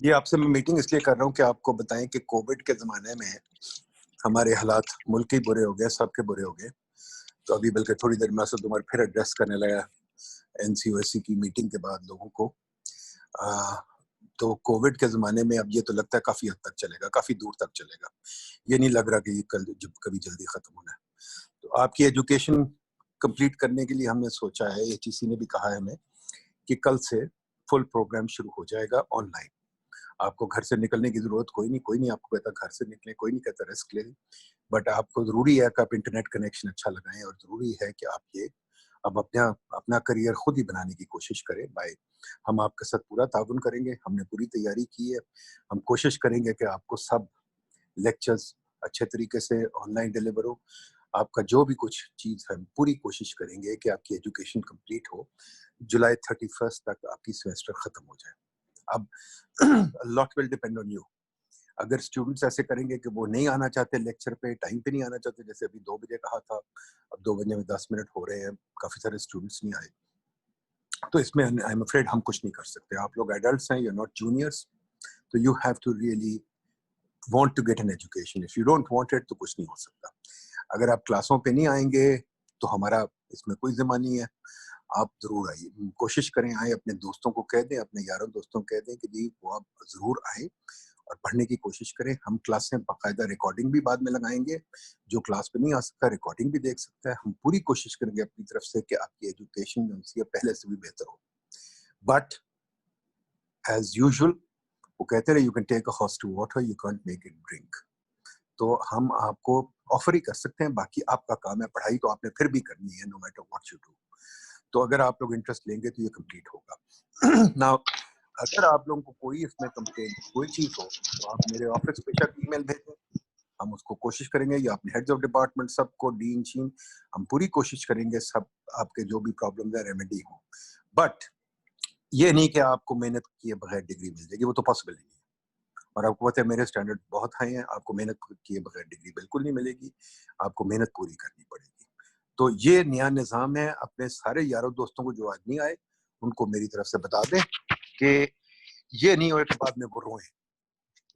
یہ آپ سے میں میٹنگ اس لیے کر رہا ہوں کہ آپ کو بتائیں کہ کووڈ کے زمانے میں ہمارے حالات ملک کے برے ہو گئے, سب کے برے ہو گئے. تو ابھی بلکہ تھوڑی دیر میں اسد عمر پھر ایڈریس کرنے لگا NCOSC کی میٹنگ کے بعد لوگوں کو. تو کووڈ کے زمانے میں اب یہ تو لگتا ہے کافی حد تک چلے گا, کافی دور تک چلے گا. یہ نہیں لگ رہا کہ یہ کبھی جلدی ختم ہونا ہے. تو آپ کی ایجوکیشن کمپلیٹ کرنے کے لیے ہم نے سوچا ہے, HEC نے بھی کہا ہے ہمیں کہ کل سے فل پروگرام شروع ہو جائے گا آن لائن. آپ کو گھر سے نکلنے کی ضرورت کوئی نہیں آپ کو کہتا گھر سے نکلیں, کوئی نہیں کہتا رسک لیں, بٹ آپ کو ضروری ہے کہ آپ انٹرنیٹ کنیکشن اچھا لگائیں, اور ضروری ہے کہ آپ یہ اب اپنا کریئر خود ہی بنانے کی کوشش کریں. ہم آپ کے ساتھ پورا تعاون کریں گے, ہم نے پوری تیاری کی ہے. ہم کوشش کریں گے کہ آپ کو سب لیکچرز اچھے طریقے سے آن لائن ڈیلیور ہو. آپ کا جو بھی کچھ چیز ہے پوری کوشش کریں گے کہ آپ کی ایجوکیشن کمپلیٹ ہو, جولائی 31 تک آپ کی سیمسٹر ختم ہو جائے. اب لاٹ ول ڈیپینڈ آن یو. اگر اسٹوڈنٹس ایسے کریں گے کہ وہ نہیں آنا چاہتے لیکچر پہ, ٹائم پہ نہیں آنا چاہتے, جیسے ابھی 2 بجے کہا تھا, اب 2 بجے میں 10 منٹ ہو رہے ہیں, کافی سارے اسٹوڈنٹس نہیں آئے, تو اس میں آئی ایم افریڈ ہم کچھ نہیں کر سکتے. آپ لوگ ایڈلٹس ہیں, یو آر ناٹ جونیئرس, تو you have to really want to get an education. If you don't want it تو کچھ نہیں ہو سکتا. اگر آپ کلاسوں پہ نہیں آئیں گے تو ہمارا اس میں کوئی ذمہ نہیں ہے. آپ ضرور آئیے, کوشش کریں آئیں, اپنے دوستوں کو کہہ دیں, اپنے یاروں دوستوں کو کہہ دیں کہ جی وہ آپ ضرور آئیں اور پڑھنے کی کوشش کریں. ہم کلاسیں باقاعدہ ریکارڈنگ بھی بعد میں لگائیں گے, جو کلاس پہ نہیں آ سکتا ریکارڈنگ بھی دیکھ سکتا ہے. ہم پوری کوشش کریں گے اپنی طرف سے کہ آپ کی ایجوکیشن جو ہے پہلے سے بھی بہتر ہو. بٹ ایز یوزول وہ کہتے رہے, you can take a horse to water, you can't make it drink. تو ہم آپ کو آفر ہی کر سکتے ہیں, باقی آپ کا کام ہے. پڑھائی تو آپ نے پھر بھی کرنی ہے, no matter what you do. تو اگر آپ لوگ انٹرسٹ لیں گے تو یہ کمپلیٹ ہوگا. نا اگر آپ لوگوں کو کوئی اس میں کمپلین کوئی چیز ہو تو آپ میرے آفس بے شک ای میل بھیجیں, ہم اس کو کوشش کریں گے, یا اپنے ہیڈز آف ڈپارٹمنٹ سب کو, ڈین شین, ہم پوری کوشش کریں گے سب آپ کے جو بھی پرابلم ہے ریمیڈی ہوں. بٹ یہ نہیں کہ آپ کو محنت کیے بغیر ڈگری مل جائے گی, وہ تو پاسبل ہی نہیں ہے. اور آپ کو پتہ ہے میرے اسٹینڈرڈ بہت ہائی ہیں, آپ کو محنت کیے بغیر ڈگری بالکل نہیں ملے گی, آپ کو محنت پوری کرنی پڑے گی. تو یہ نیا نظام ہے. اپنے سارے یاروں دوستوں کو جو آج نہیں آئے ان کو میری طرف سے بتا دیں کہ یہ نہیں ہوئے کہ بعد میں وہ روئیں.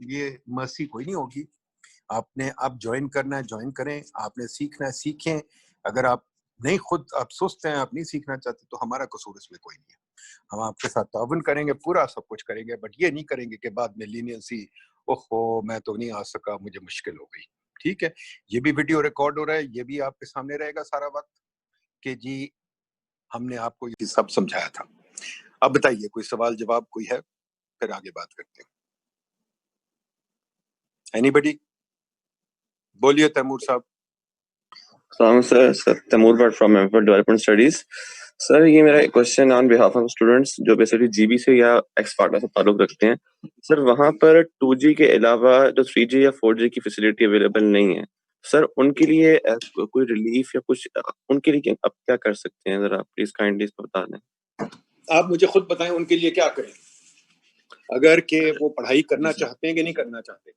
یہ مرسی کوئی نہیں ہوگی. آپ نے اب جوائن کرنا ہے جوائن کریں, آپ نے سیکھنا ہے سیکھیں. اگر آپ نہیں خود آپ سست ہیں, آپ نہیں سیکھنا چاہتے, تو ہمارا قصور اس میں کوئی نہیں ہے. ہم آپ کے ساتھ تعاون کریں گے, پورا سب کچھ کریں گے, بٹ یہ نہیں کریں گے کہ بعد میں لینینسی, اوہو میں تو نہیں آ سکا, مجھے مشکل ہو گئی. ٹھیک ہے, یہ بھی ویڈیو ریکارڈ ہو رہا ہے, یہ بھی آپ کے سامنے رہے گا سارا وقت کہ جی ہم نے آپ کو یہ سب سمجھایا تھا. اب بتائیے کوئی سوال جواب کوئی ہے, پھر آگے بات کرتے ہیں. اینی بڈی بولیے. تیمور صاحب. السلام sir Taimur Butt from development studies. Sir یہ میرا question on behalf of students جو بیسکلی GB سے یا ایکسپارٹا سے تعلق رکھتے ہیں. سر وہاں پر 2G کے علاوہ جو 3G یا 4G کی فیسلٹی اویلیبل نہیں ہے, سر ان کے لیے کوئی ریلیف یا کچھ ان کے لیے اب کیا کر سکتے ہیں, ذرا پلیز کائنڈلی بتا دیں. آپ مجھے خود بتائیں ان کے لیے کیا کریں, اگر کہ وہ پڑھائی کرنا چاہتے ہیں کہ نہیں کرنا چاہتے.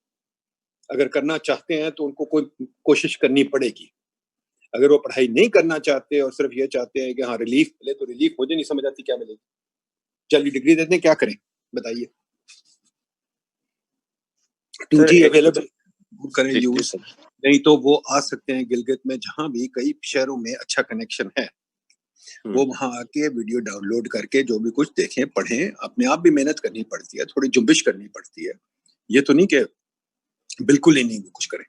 اگر کرنا چاہتے ہیں تو ان کو کوئی کوشش کرنی پڑے گی. اگر وہ پڑھائی نہیں کرنا چاہتے اور صرف یہ چاہتے ہیں کہ ہاں ریلیف ملے, تو ریلیف مجھے نہیں سمجھ آتی کیا ملے گی. چلیے ڈگری دیتے ہیں, کیا کریں بتائیے. 2G اویلیبل کریں یوز, نہیں تو وہ آ سکتے ہیں گلگت میں, جہاں بھی کئی شہروں میں اچھا کنیکشن ہے, وہ وہاں آ کے ویڈیو ڈاؤن لوڈ کر کے جو بھی کچھ دیکھیں پڑھیں. اپنے آپ بھی محنت کرنی پڑتی ہے, تھوڑی جنبش کرنی پڑتی ہے. یہ تو نہیں کہ بالکل ہی نہیں کچھ کریں.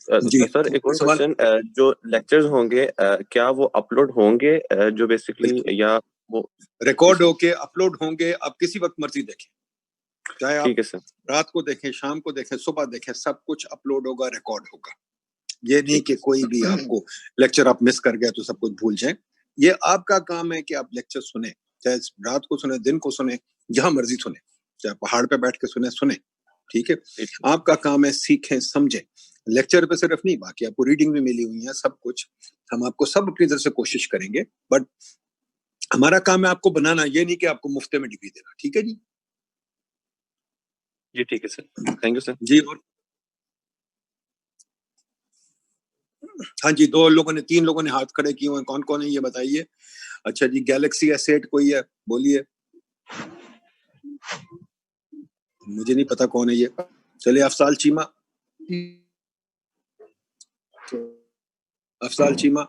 سر ایک اور کوشچن, جو لیکچرز ہوں گے کیا وہ اپلوڈ ہوں گے جو بیسکلی, یا وہ ریکارڈ ہو کے اپلوڈ ہوں گے؟ آپ کسی وقت مرضی دیکھیں, چاہے ٹھیک ہے آپ سر, رات کو دیکھیں, شام کو دیکھیں, صبح دیکھیں, سب کچھ اپلوڈ ہوگا, ریکارڈ ہوگا. یہ نہیں کہ کوئی بھی آپ کو لیکچر آپ مس کر گئے تو سب کچھ بھول جائیں. یہ آپ کا کام ہے کہ آپ لیکچر سنیں, چاہے رات کو سنیں, دن کو سنیں, جہاں مرضی سنیں, چاہے پہاڑ پہ بیٹھ کے سنیں. ٹھیک ہے, آپ کا کام ہے سیکھیں سمجھیں. لیکچر پہ صرف نہیں, باقی آپ کو ریڈنگ بھی ملی ہوئی ہے, سب کچھ ہم آپ کو سب اپنی طرف سے کوشش کریں گے. بٹ ہمارا کام ہے آپ کو بنانا, یہ نہیں کہ آپ کو مفت میں ڈگری دینا. ٹھیک ہے جی. جی ٹھیک ہے سر, تھینک یو سر. جی, اور ہاں جی, 3 لوگوں نے ہاتھ کھڑے کیے ہوئے ہیں. کون کون ہے یہ بتائیے. اچھا جی, گیلیکسی S8 کوئی ہے, بولیے. مجھے نہیں پتا کون ہے یہ. چلے افضال چیمہ. افضال چیمہ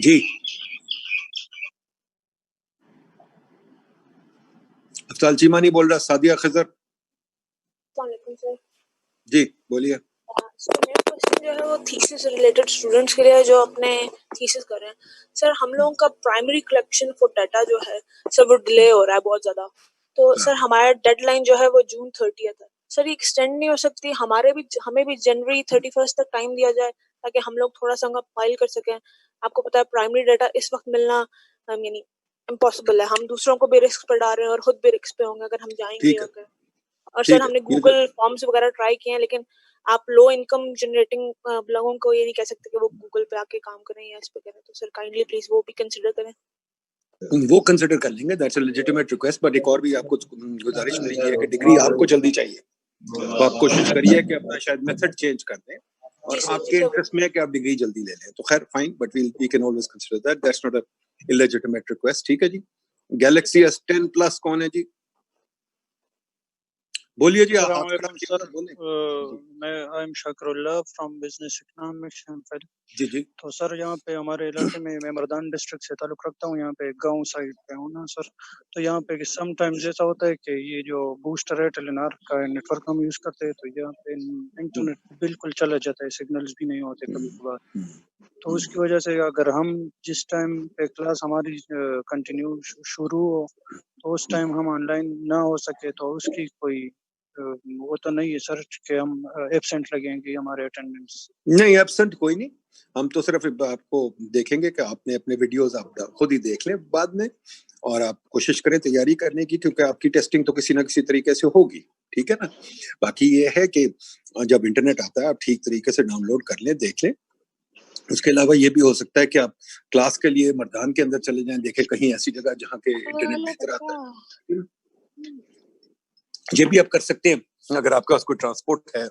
جی. افضال چیمہ نہیں بول رہا. سعدیہ خضر. السلام علیکم سر. جی بولیے. سر میرا کوشچن جو ہے وہ تھیسس سے ریلیٹڈ اسٹوڈنٹس کے لیے جو اپنے تھیسس کر رہے ہیں. سر ہم لوگوں کا پرائمری کلیکشن فور ڈیٹا جو ہے سر وہ ڈیلے ہو رہا ہے بہت زیادہ. تو سر ہمارا ڈیڈ لائن جو ہے وہ جون 30 ہے. سر یہ ایکسٹینڈ نہیں ہو سکتی؟ ہمیں بھی جنوری 31 تک ٹائم دیا جائے تاکہ ہم لوگ تھوڑا سا فائل کر سکیں. آپ کو پتا ہے پرائمری ڈیٹا اس وقت ملنا یعنی امپاسبل ہے. ہم دوسروں کو بھی رسک پر ڈال رہے ہیں اور خود بھی رسک پہ ہوں گے اگر ہم جائیں گے. اور سر ہم نے گوگل فارمز وغیرہ ٹرائی کیے ہیں لیکن آپ لو انکم جنریٹنگ لوگوں کو یہ نہیں کہہ سکتے کہ وہ گوگل پہ آ کے کام کریں یا اس پہ کریں. تو سر کائنڈلی پلیز وہ بھی کنسیڈر کریں. وہ کنسیڈر کر لیں گے. That's a legitimate request. But ایک اور بھی آپ کو گزارش میری یہ ہے کہ ڈگری آپ کو جلدی چاہیے تو آپ کوشش کریے کہ اپنا شاید میتھڈ چینج کر دیں اور آپ کے انٹرسٹ میں ہے کہ آپ ڈگری جلدی لے لیں. تو خیر fine but we can always consider that. That's not a legitimate request. ٹھیک ہے جی. گیلیکسی S10 پلس کون ہے جی؟ بولیے جی. السلام علیکم سر. میں am Shakir Ullah from business economics. جی جی. تو سر یہاں پہ ہمارے علاقے میں مردان ڈسٹرکٹ سے تعلق رکھتا ہوں. یہاں پہ گاؤں سائڈ پہ ہوں نا سر. تو یہاں پہ سم ٹائمز ایسا ہوتا ہے کہ یہ جو بوسٹر ہے ٹیلینار کا نیٹ ورک ہم یوز کرتے ہیں تو یہاں پہ انٹرنیٹ بالکل چلا جاتا ہے. سگنلز بھی نہیں ہوتے کبھی کبھار. تو اس کی وجہ سے اگر ہم جس ٹائم پہ کلاس ہماری کنٹینیو شروع ہو تو اس ٹائم ہم آن لائن نہ ہو سکے تو اس کی کوئی وہ تو نہیں ہے سر کہ ہم ایبسینٹ لگیں گے ہمارے اٹینڈنس؟ نہیں ایبسینٹ کوئی نہیں. ہم تو صرف آپ کو دیکھیں گے کہ آپ نے اپنے ویڈیوز آپ خود ہی دیکھ لیں بعد میں اور آپ کوشش کریں تیاری کرنے کی کیونکہ آپ کی ٹیسٹنگ تو کسی نہ کسی طریقے سے ہوگی. ٹھیک ہے نا. باقی یہ ہے کہ جب انٹرنیٹ آتا ہے آپ ٹھیک طریقے سے ڈاؤن لوڈ کر لیں دیکھ لیں. اس کے علاوہ یہ بھی ہو سکتا ہے کہ آپ کلاس کے لیے مردان کے اندر چلے جائیں دیکھیں کہیں ایسی جگہ جہاں کے انٹرنیٹ بہتر آتا ہے. یہ بھی آپ کر سکتے ہیں اگر آپ کا کوئی ٹرانسپورٹ ہے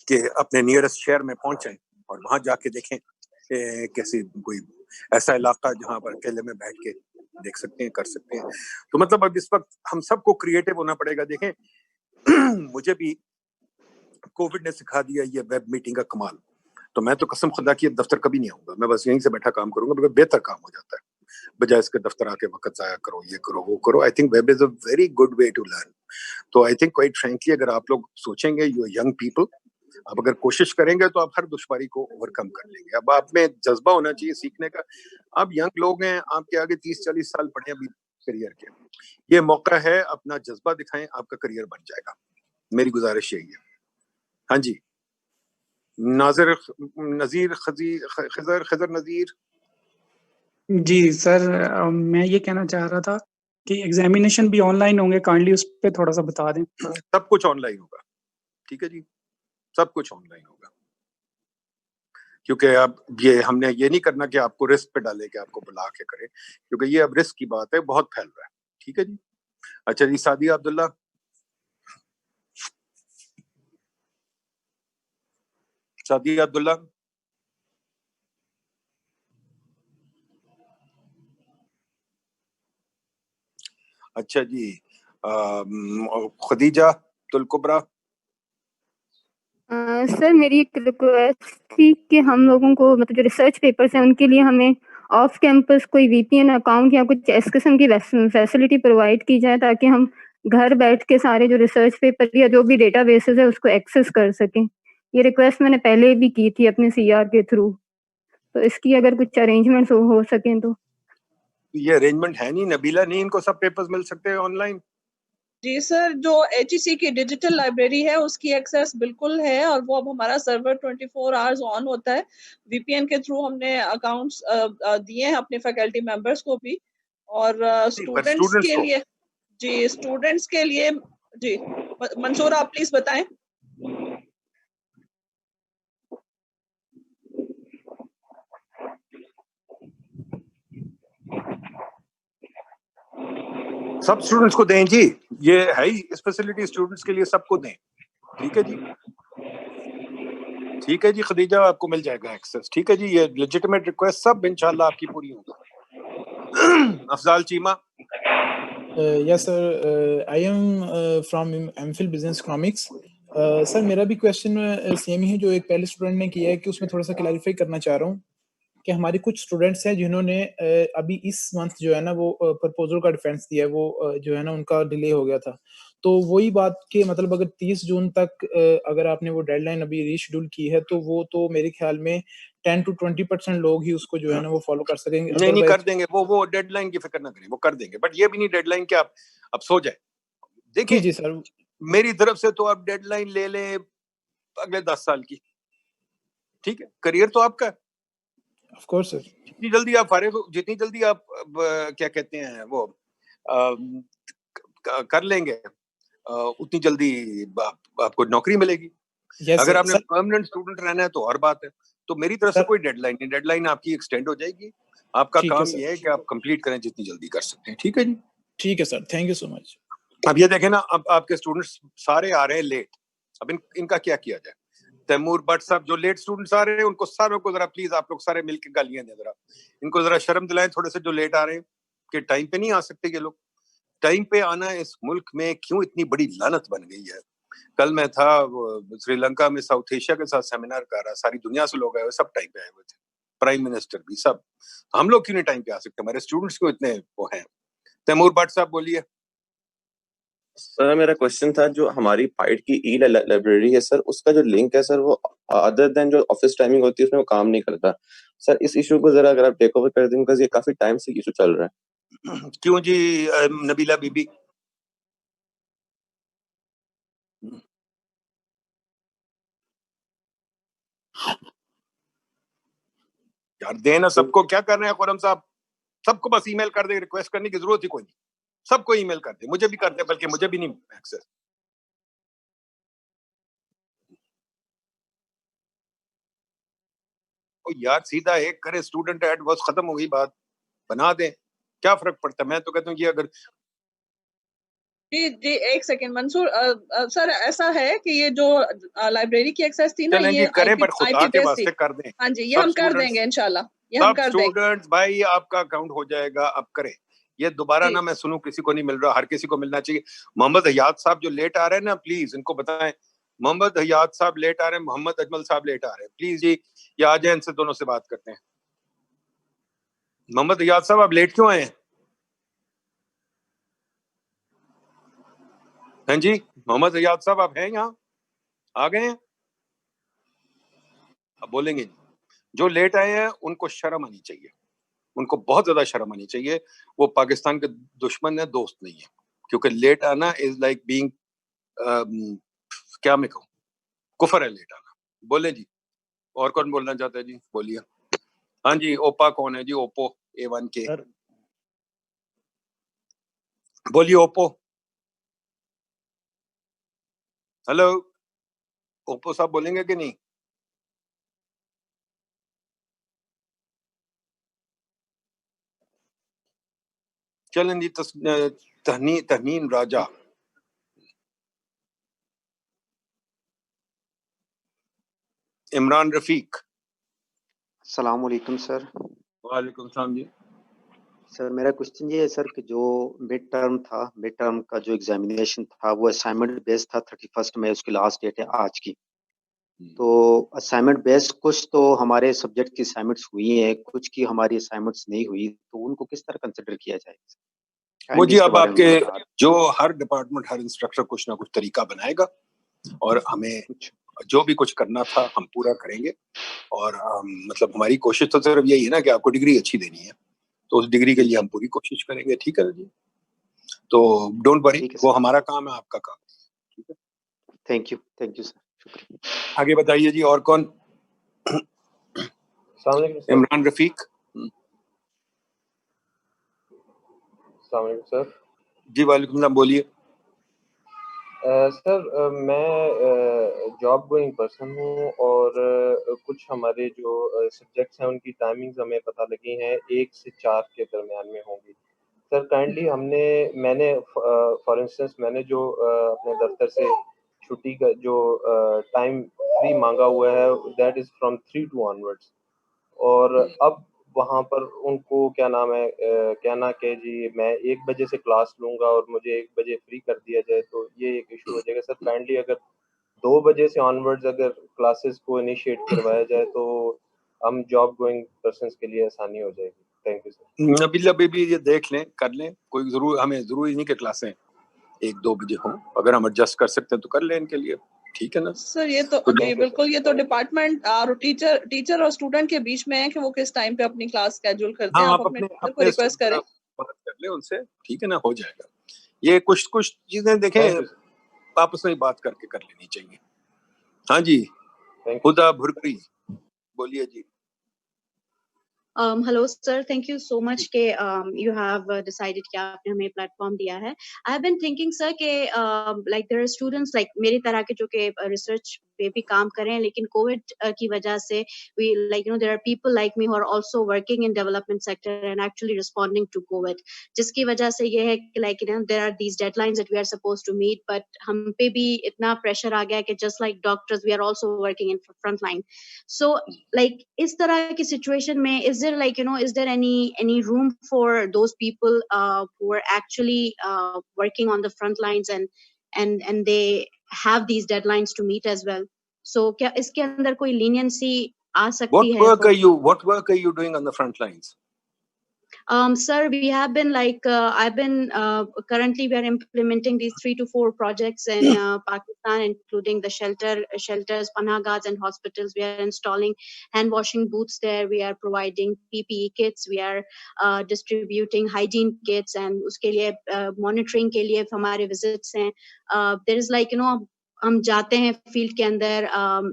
کہ اپنے نیئرسٹ شہر میں پہنچیں اور وہاں جا کے دیکھیں کہ کیسی کوئی ایسا علاقہ جہاں پر اکیلے میں بیٹھ کے دیکھ سکتے ہیں کر سکتے ہیں. تو مطلب اب اس وقت ہم سب کو کریٹو ہونا پڑے گا. دیکھیں مجھے بھی کووڈ نے سکھا دیا یہ ویب میٹنگ کا کمال. تو میں تو قسم خدا کی دفتر کبھی نہیں آؤں گا. میں بس یہیں سے بیٹھا کام کروں گا بلکہ بہتر کام ہو جاتا ہے بجائے اس کے دفتر آ کے وقت ضائع کرو یہ کرو وہ کرو. I think web is a very good way to learn. تو آئی تھنک کوائٹ فرینکلی اگر آپ لوگ سوچیں گے یو ینگ پیپل آپ اگر کوشش کریں گے تو آپ ہر دشواری کو اوور کم کر لیں گے. اب آپ میں جذبہ ہونا چاہیے سیکھنے کا. آپ ینگ لوگ ہیں آپ کے آگے 30-40 سال پڑے ابھی کریئر کے. یہ موقع ہے اپنا جذبہ دکھائیں آپ کا کریئر بن جائے گا. میری گزارش یہی ہے. ہاں جی. خضر نذیر. جی سر میں یہ کہنا چاہ رہا تھا کہ ایگزامینیشن بھی آن لائن ہوں گے. کائنڈلی اس پہ تھوڑا سا بتا دیں. سب کچھ آن لائن ہوگا. ٹھیک ہے جی. سب کچھ آن لائن ہوگا کیونکہ اب یہ ہم نے یہ نہیں کرنا کہ آپ کو رسک پہ ڈالے کہ آپ کو بلا کے کرے کیونکہ یہ اب رسک کی بات ہے بہت پھیل رہا ہے. ٹھیک ہے جی. اچھا جی. سعدیہ عبداللہ. سعدیہ عبداللہ. اچھا جی. خدیجہ الکبریٰ. سر میری ایک ریکویسٹ تھی کہ ہم لوگوں کو مطلب جو ریسرچ پیپرز ہیں ان کے لیے ہمیں آف کیمپس کوئی VPN اکاؤنٹ یا کچھ اس قسم کی فیسلٹی پرووائڈ کی جائے تاکہ ہم گھر بیٹھ کے سارے جو ریسرچ پیپر یا جو بھی ڈیٹا بیسز ہے اس کو ایکسیس کر سکیں. یہ ریکویسٹ میں نے پہلے بھی کی تھی اپنے CR کے تھرو. تو اس کی اگر کچھ ارینجمنٹس ہو سکیں تو. یہ ارینجمنٹ ہے نہیں نبیلہ. نہیں ان کو سب پیپرز مل سکتے ہیں آن لائن. جی سر جو HEC کی ڈیجیٹل لائبریری ہے اس کی ایکسیس بالکل ہے اور وہ اب ہمارا سرور 24 آورز آن ہوتا ہے. VPN کے تھرو ہم نے اکاؤنٹس دیے ہیں اپنے فیکلٹی ممبرس کو بھی اور اسٹوڈنٹس کے لیے. جی اسٹوڈنٹس کے لیے. جی منصور آپ پلیز بتائیں. سب اسٹوڈنٹس کو دیں جی. یہ ہے ہی اس فیسلٹی اسٹوڈنٹس کے لیے سب کو دیں. ٹھیک ہے جی. ٹھیک ہے جی. خدیجہ آپ کو مل جائے گا ایکسیس. ٹھیک ہے جی. یہ لیجیٹیمیٹ ریکویسٹ سب انشاءاللہ آپ کی پوری ہوگی. Afzal Cheema. Yes, sir. I am from MPhil Business Economics. سر میرا بھی کویشچن سیم ہی ہے جو ایک پہلے اسٹوڈنٹ نے کیا ہے کہ اس میں تھوڑا سا کلیریفائی کرنا چاہ رہا ہوں کہ ہمارے کچھ اسٹوڈنٹس ہیں جنہوں نے ابھی اس منتھ جو ہے نا وہ پرپوزل کا ڈیفینس دیا ہے، وہ جو ہے نا ان کا ڈیلے ہو گیا تھا. تو وہی بات کہ مطلب اگر 30 جون تک اگر آپ نے وہ ڈیڈ لائن ابھی ریشیڈول کی ہے تو وہ تو میرے خیال میں 10 to 20% لوگ ہی اس کو جو ہے نا وہ فالو کر سکیں گے. نہیں کر دیں گے، وہ ڈیڈ لائن کی فکر نہ کریں، وہ کر دیں گے، بٹ یہ بھی نہیں ڈیڈ لائن کہ آپ اب سو جائیں. دیکھیں جی سر، میری طرف سے تو آپ ڈیڈ لائن لے لیں اگلے 10 سال کی، ٹھیک ہے، کریئر تو آپ کا ہے. آف کورس سر، جتنی جلدی آپ فارغ ہو، جتنی جلدی آپ کیا کہتے ہیں وہ کر لیں گے اتنی جلدی آپ کو نوکری ملے گی. اگر آپ نے پرماننٹ اسٹوڈنٹ رہنا ہے تو اور بات ہے. تو میری طرف سے کوئی ڈیڈ لائن نہیں، ڈیڈ لائن آپ کی ایکسٹینڈ ہو جائے گی. آپ کا کام یہ ہے کہ آپ کمپلیٹ کریں جتنی جلدی کر سکتے ہیں. ٹھیک ہے جی، ٹھیک ہے سر، تھینک یو سو مچ. اب یہ دیکھیں نا، اب آپ کے اسٹوڈنٹس سارے آ رہے ہیں لیٹ، اب ان کا کیا کیا جائے؟ تیمور بٹ صاحب جو لیٹ اسٹوڈنٹس آ رہے ہیں ان کو ساروں کو ذرا پلیز آپ لوگ سارے مل کے گالیاں دیں، ذرا ان کو ذرا شرم دلائیں تھوڑے سے جو لیٹ آ رہے ہیں کہ ٹائم پہ نہیں آ سکتے. یہ لوگ ٹائم پہ آنا اس ملک میں کیوں اتنی بڑی لعنت بن گئی ہے. کل میں تھا سری لنکا میں، ساؤتھ ایشیا کے ساتھ سیمینار کر رہا، ساری دنیا سے لوگ آئے ہوئے، سب ٹائم پہ آئے ہوئے تھے، پرائم منسٹر بھی سب. ہم لوگ کیوں نہیں ٹائم پہ آ سکتے؟ ہمارے اسٹوڈنٹس کیوں اتنے وہ ہیں؟ تیمور بٹ صاحب بولیے. سر میرا کوشچن تھا جو ہماری پائٹ کی ای لائبریری ہے سر، اس کا جو لنک ہے سر وہ ادر دین جو آفس ٹائمنگ ہوتی ہے اس میں وہ کام نہیں کرتا سر. اس ایشو کو ذرا اگر آپ ٹیک اوور کر دیں، بیکاز یہ کافی ٹائم سے ایشو چل رہا ہے. کیوں جی نبیلہ بی بی؟ یار دینا سب کو، کیا کر رہے ہیں خرم صاحب؟ سب کو بس ای میل کر دیں، ریکویسٹ کرنے کی ضرورت ہی کوئی نہیں، سب کو ای میل کر دیں. مجھے بھی کر دیں، بلکہ مجھے بھی نہیں ایکسس. یار سیدھا ایک کرے اسٹوڈنٹ ایڈ، بس ختم ہو گئی بات، بنا دیں، کیا فرق پڑتا ہے؟ میں تو کہتا ہوں کہ اگر جی ایک سیکنڈ منصور سر، ایسا ہے کہ یہ جو لائبریری کی ایکسیس تھی نا، چلیں جی یہ کریں، پر آئی خدا پی کے بیس تھی. واسطے کر دیں. ہاں جی، یہ ہم کر دیں گے انشاءاللہ، یہ ہم سب کر دیں گے. اسٹوڈنٹس بھائی آپ کا اکاؤنٹ ہو جائے گا، اب کریں. یہ دوبارہ نہ میں سنوں کسی کو نہیں مل رہا، ہر کسی کو ملنا چاہیے. محمد حیات صاحب جو لیٹ آ رہے ہیں نا، پلیز ان کو بتائیں. محمد حیات صاحب لیٹ آ رہے ہیں، محمد اجمل صاحب لیٹ آ رہے ہیں، پلیز جی یہ آ جائیں، ان سے دونوں سے بات کرتے ہیں. محمد حیات صاحب آپ لیٹ کیوں آئے ہیں؟ ہاں جی محمد حیات صاحب آپ ہیں یہاں؟ آ گئے ہیں؟ اب بولیں گے جو لیٹ آئے ہیں ان کو شرم آنی چاہیے، ان کو بہت زیادہ شرم آنی چاہیے. وہ پاکستان کے دشمن ہے، دوست نہیں ہے. کیونکہ لیٹ آنا از لائک بینگ کیا میں کہوں، کفر ہے لیٹ آنا. بولے جی، اور کون بولنا چاہتا ہے؟ جی بولیے. ہاں جی، اوپا کون ہے جی؟ اوپو A1 کے بولیے. اوپو، ہلو اوپو صاحب بولیں گے کہ نہیں؟ چلیں جی. تہنین راجہ، عمران رفیق. السلام علیکم سر. وعلیکم السلام جی. سر میرا کوشچن یہ ہے سر کہ جو مڈ ٹرم تھا، مڈ ٹرم کا جو ایگزامینیشن تھا وہ اسائنمنٹ بیس تھا، 31 میں اس کی لاسٹ ڈیٹ ہے آج کی. تو اسائنمنٹ بیس کچھ تو ہمارے سبجیکٹ کی اسائنمنٹس ہوئی ہیں، کچھ کی ہماری اسائنمنٹس نہیں ہوئی، تو ان کو کس طرح کنسیڈر کیا جائے گا؟ وہ جی اب آپ کے جو ہر ڈپارٹمنٹ، ہر انسٹرکٹر کچھ نہ کچھ طریقہ بنائے گا، اور ہمیں جو بھی کچھ کرنا تھا ہم پورا کریں گے. اور مطلب ہماری کوشش تو صرف یہی ہے نا کہ آپ کو ڈگری اچھی دینی ہے، تو اس ڈگری کے لیے ہم پوری کوشش کریں گے. ٹھیک ہے جی، تو ڈونٹ وری، وہ ہمارا کام ہے، آپ کا کام. ٹھیک ہے، تھینک یو سر، شکریہ. آگے بتائیے جی، اور کون؟ عمران رفیق. السلام علیکم سر. جی وعلیکم السلام، بولیے. سر میں جاب گوئنگ پرسن ہوں، اور کچھ ہمارے جو سبجیکٹس ہیں ان کی ٹائمنگز ہمیں پتہ لگی ہیں 1 سے 4 کے درمیان میں ہوں گی. سر کائنڈلی میں نے فار انسٹنس میں نے جو اپنے دفتر سے چھٹی کا جو ٹائم فری مانگا ہوا ہے that is from 3 to onwards. اور اب وہاں پر ان کو کیا نام ہے کہنا کہ جی میں 1 بجے سے کلاس لوں گا اور مجھے 1 بجے فری کر دیا جائے تو یہ ایک ایشو ہو جائے گا. سر کائنڈلی اگر 2 بجے سے آنورڈز اگر کلاسز کو انیشیٹ کروایا جائے تو ہم جاب گوئنگ پرسنس کے لیے آسانی ہو جائے گی. Thank you sir. ابھی بھی یہ دیکھ لیں کر لیں, کوئی ہمیں ضروری نہیں کہ کلاسیں 1-2 بجے ہوں, اگر ہم ایڈجسٹ کر سکتے ہیں تو کر لیں ان کے لیے, ٹھیک ہے نا سر یہ تو جی بالکل, یہ تو ڈپارٹمنٹ اور ٹیچر اور اسٹوڈنٹ کے بیچ میں ہے کہ وہ کس ٹائم پہ اپنی کلاس اسکیڈول کرتے ہیں. ہاں آپ اپنے ٹیچر کو ریکویسٹ کریں, بات کر لیں ان سے, ٹھیک ہے نا, ہو جائے گا. یہ کچھ چیزیں دیکھیں آپس میں بات کر کے کر لینی چاہیے. ہاں جی, خدا بھرکری بولیے جی. Hello sir, thank you so much کہ you have decided کہ آپ نے ہمیں پلیٹ فارم دیا ہے. I have been thinking sir کہ like there are students like میری طرح کے جو کہ ریسرچ پہ بھی کام کر رہے ہیں لیکن کووڈ کی وجہ سے we like you know there are people like me who are also working in development sector and actually responding to COVID, جس کی وجہ سے یہ ہے کہ like you know there are these deadlines that we are supposed to meet but ہم پہ بھی اتنا پریشر آ گیا کہ just like doctors we are also working in front line. So like اس طرح کی سچویشن میں is there like you know is there any room for those people who are actually working on the front lines and they have these deadlines to meet as well, so کیا اس کے اندر کوئی leniency آ سکتی ہے؟ What work are you doing on the front lines? Sir, we have been like I've been currently we are implementing these 3 to 4 projects in Pakistan, including the shelters, panahgahs and hospitals. We are installing hand washing booths there. We are providing PPE kits. We are distributing hygiene kits and uske liye monitoring ke liye hamare visits hain. There is like you know ہم جاتے ہیں field کے اندر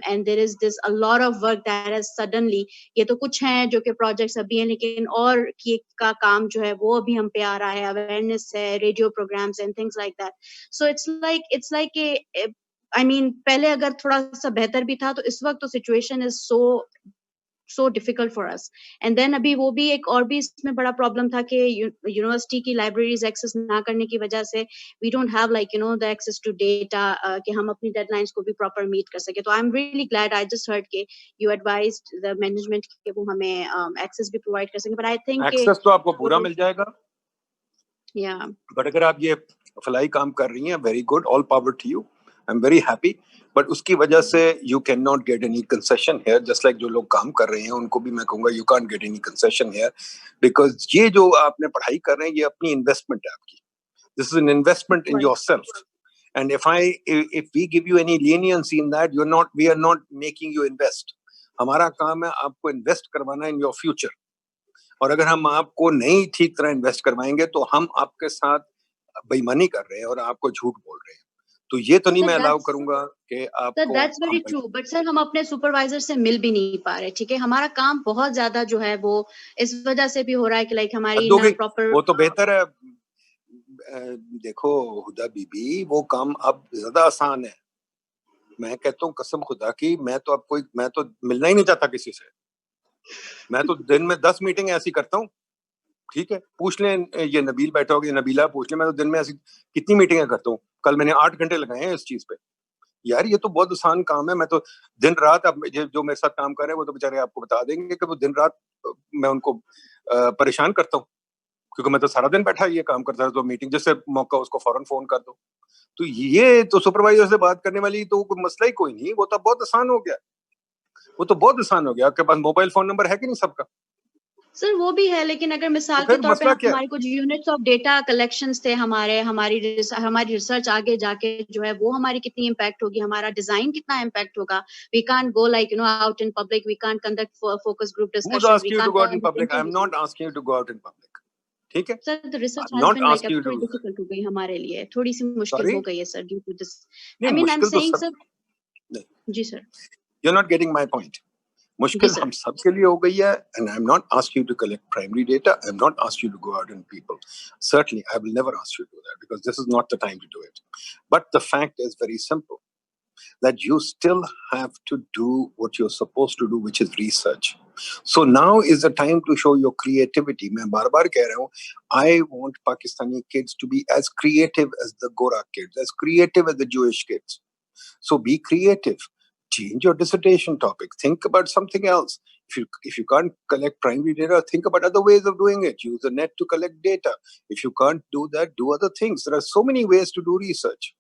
and there is this a lot of work that has suddenly, یہ تو کچھ ہیں جو کہ پروجیکٹس ابھی ہیں لیکن اور کا کام جو ہے وہ ابھی ہم پہ آ رہا ہے, اویئرنیس ہے, radio programs and things like that. So it's like I mean پہلے اگر تھوڑا سا بہتر بھی تھا تو اس وقت تو situation is so difficult for us. And then ابھی وہ بھی ایک اور بھی اس میں بڑا پرابلم تھا کہ یونیورسٹی کی لائبریریز ایکسیس نہ کرنے کی وجہ سے we don't have like you know the access to data کہ ہم اپنی ڈیڈ لائنس کو بھی پراپر میٹ کر سکے. تو I'm really glad I just heard کہ you advised the management کہ وہ ہمیں ایکسیس بھی پرووائڈ کر سکیں. But I think ایکسیس تو آپ کو پورا مل جائے گا, yeah, بٹ اگر آپ یہ فلائی کام کر رہی ہیں very good, all power to you, I am very happy. But اس کی وجہ سے you can not get any concession here, just like جو لوگ کام کر رہے ہیں ان کو بھی میں کہوں گا you can't get any concession here, because یہ جو آپ نے پڑھائی کر رہے ہیں یہ اپنی انویسٹمنٹ ہے آپ کی. This is an investment in yourself, and if we give you any leniency in that, we are not making you invest. ہمارا کام ہے آپ کو انویسٹ کروانا ان یور فیوچر, اور اگر ہم آپ کو نہیں ٹھیک طرح انویسٹ کروائیں گے تو ہم آپ کے ساتھ بےایمانی کر رہے ہیں اور آپ کو جھوٹ بول رہے ہیں. تو یہ تو نہیں میں الاؤ کروں گا کہ آپ کو. That's very true, but sir ہم اپنے سپروائزر سے مل بھی نہیں پا رہے. ٹھیک ہے, ہمارا کام بہت زیادہ جو ہے وہ اس وجہ سے بھی ہو رہا ہے کہ لائک ہماری پراپر. وہ تو بہتر ہے. دیکھو ہدا بی بی, وہ کام اب زیادہ آسان ہے. میں کہتا ہوں قسم خدا کی, میں تو ملنا ہی نہیں چاہتا کسی سے. میں تو دن میں 10 میٹنگ ایسی کرتا ہوں. ٹھیک ہے, پوچھ لیں یہ نبیل بیٹھا ہوگا, نبیلہ پوچھ لیں, میں تو دن میں ایسی کتنی میٹنگیں کرتا ہوں. کل میں نے 8 گھنٹے لگائے ہیں اس چیز پہ. یار یہ تو بہت آسان کام ہے. میں تو دن رات, اب جو میرے ساتھ کام کر رہے ہیں وہ تو بےچارے آپ کو بتا دیں گے کہ وہ دن رات میں ان کو پریشان کرتا ہوں, کیونکہ میں تو سارا دن بیٹھا یہ کام کرتا ہے. تو میٹنگ جس سے موقع اس کو فوراً فون کر دو. تو یہ تو سپروائزر سے بات کرنے والی تو کوئی مسئلہ ہی کوئی نہیں. وہ تو بہت آسان ہو گیا, وہ تو بہت آسان ہو گیا. آپ کے پاس موبائل فون نمبر ہے کہ نہیں سب کا؟ سر وہ بھی ہے, لیکن اگر مثال کے طور پہ ہمارے کچھ یونٹس آف ڈیٹا کلیکشنز تھے ہماری ریسرچ آگے جا کے جو ہے وہ ہماری کتنی امپیکٹ ہوگی, ہمارا ڈیزائن کتنا امپیکٹ ہوگا. We can't go like you know out in public, we can't conduct focus group discussion. We can't go out in public. I am not asking you to go out in public. ٹھیک ہے sir, the research has been like تھوڑی difficult ہو گئی ہمارے لیے, تھوڑی سی مشکل ہو گئی ہے sir due to this. I mean I'm saying sir. جی sir, you're not getting my point. مشکل ہم سب کے لیے ہو گئی ہے, and I'm not asking you to collect primary data. I'm not asking you to go out and people. Certainly, I will never ask you to do that because this is not the time to do it. But the fact is very simple, that you still have to do what you're supposed to do, which is research. So now is the time to show your creativity. میں بار بار کہہ رہا ہوں, I want Pakistani kids to be as creative as the Gora kids, as creative as the Jewish kids. So be creative. change your dissertation topic. Think about something else. If you can't collect primary data, think about other ways of doing it. Use the net to collect data. If you can't do that, do other things. There are so many ways to do research.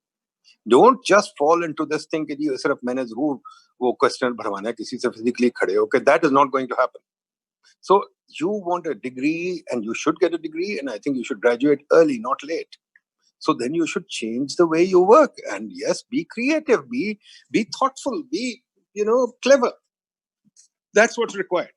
Don't just fall into this thing that you sirf maine zarur wo question bharwana hai kisi se physically khade ho. Okay, that is not going to happen. So you want a degree and you should get a degree, and I think you should graduate early, not late. So then you should change the way you work, and yes, be creative, be thoughtful, be clever. That's what's required.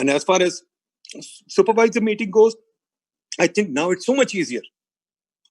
And as far as supervisor meeting goes, I think now it's so much easier.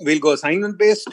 we'll go assignment based.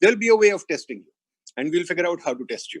there'll be a way of testing you and we'll figure out how to test you.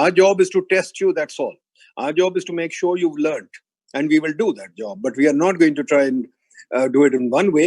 Our job is to test you, that's all. Our job is to make sure you've learned, and we will do that job, but we are not going to try and do it in one way.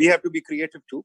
We have to be creative too.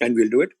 and we'll do it.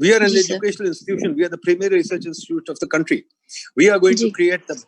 We are an educational institution. We are the premier research institute of the country. We are going to create the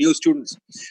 new students.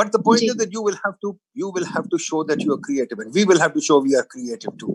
But the point is that you will have to show that you are creative, and we will have to show we are creative too.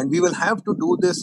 and we will have to do this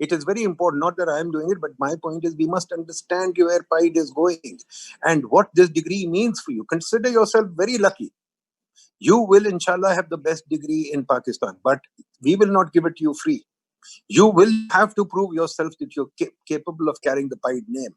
It is very important, not that I am doing it, but my point is we must understand where PIDE is going and what this degree means for you. Consider yourself very lucky. You will, inshallah, have the best degree in Pakistan, but we will not give it to you free. You will have to prove yourself that you're capable of carrying the PIDE name.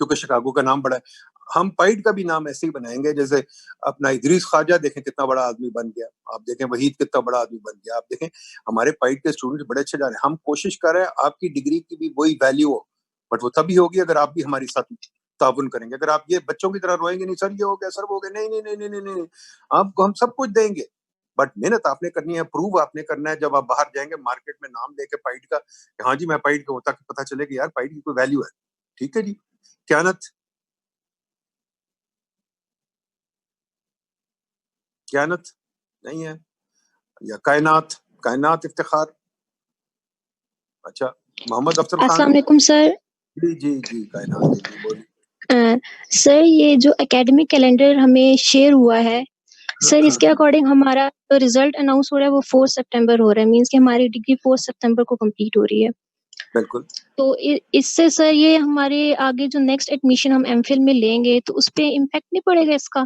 کیونکہ Chicago کا نام بڑا ہے. ہم پائٹ کا بھی نام ایسے ہی بنائیں گے جیسے اپنا ادریس خواجہ دیکھیں کتنا بڑا آدمی بن گیا, آپ دیکھیں وحید کتنا بڑا آدمی بن گیا, آپ دیکھیں ہمارے پائٹ کے اسٹوڈنٹ بڑے اچھے جا رہے ہیں. ہم کوشش کر رہے ہیں آپ کی ڈگری کی بھی وہی ویلیو ہو, بٹ وہ تبھی ہوگی اگر آپ بھی ہمارے ساتھ تعاون کریں گے. اگر آپ یہ بچوں کی طرح روئیں گے نہیں سر یہ ہو گیا سر وہ ہو گیا, نہیں نہیں نہیں نہیں نہیں, آپ کو ہم سب کچھ دیں گے, بٹ محنت آپ نے کرنی ہے, پروو آپ نے کرنا ہے. جب آپ باہر جائیں گے مارکیٹ میں نام لے کے پائٹ کا, ہاں جی میں پائٹ کا ہوتا, پتا چلے کہ یار پائٹ کی کوئی ویلیو ہے. ٹھیک ہے جی. کیانت نہیں ہے, یا کائنات افتخار. اچھا محمد افضل خان. السلام علیکم سر. جی جی جی کائنات جی بولیے. سر یہ جو اکیڈمک کیلنڈر ہمیں شیئر ہوا ہے سر, اس کے اکارڈنگ ہمارا ریزلٹ اناؤنس ہو رہا ہے وہ 4 سپٹمبر ہو رہا ہے, مینس کہ ہماری ڈگری 4 سپٹمبر کو کمپلیٹ ہو رہی ہے. بالکل. تو اس سے سر یہ ہمارے آگے جو نیکسٹ ایڈمیشن ہم ایم فل میں لیں گے تو اس پہ امپیکٹ نہیں پڑے گا اس کا؟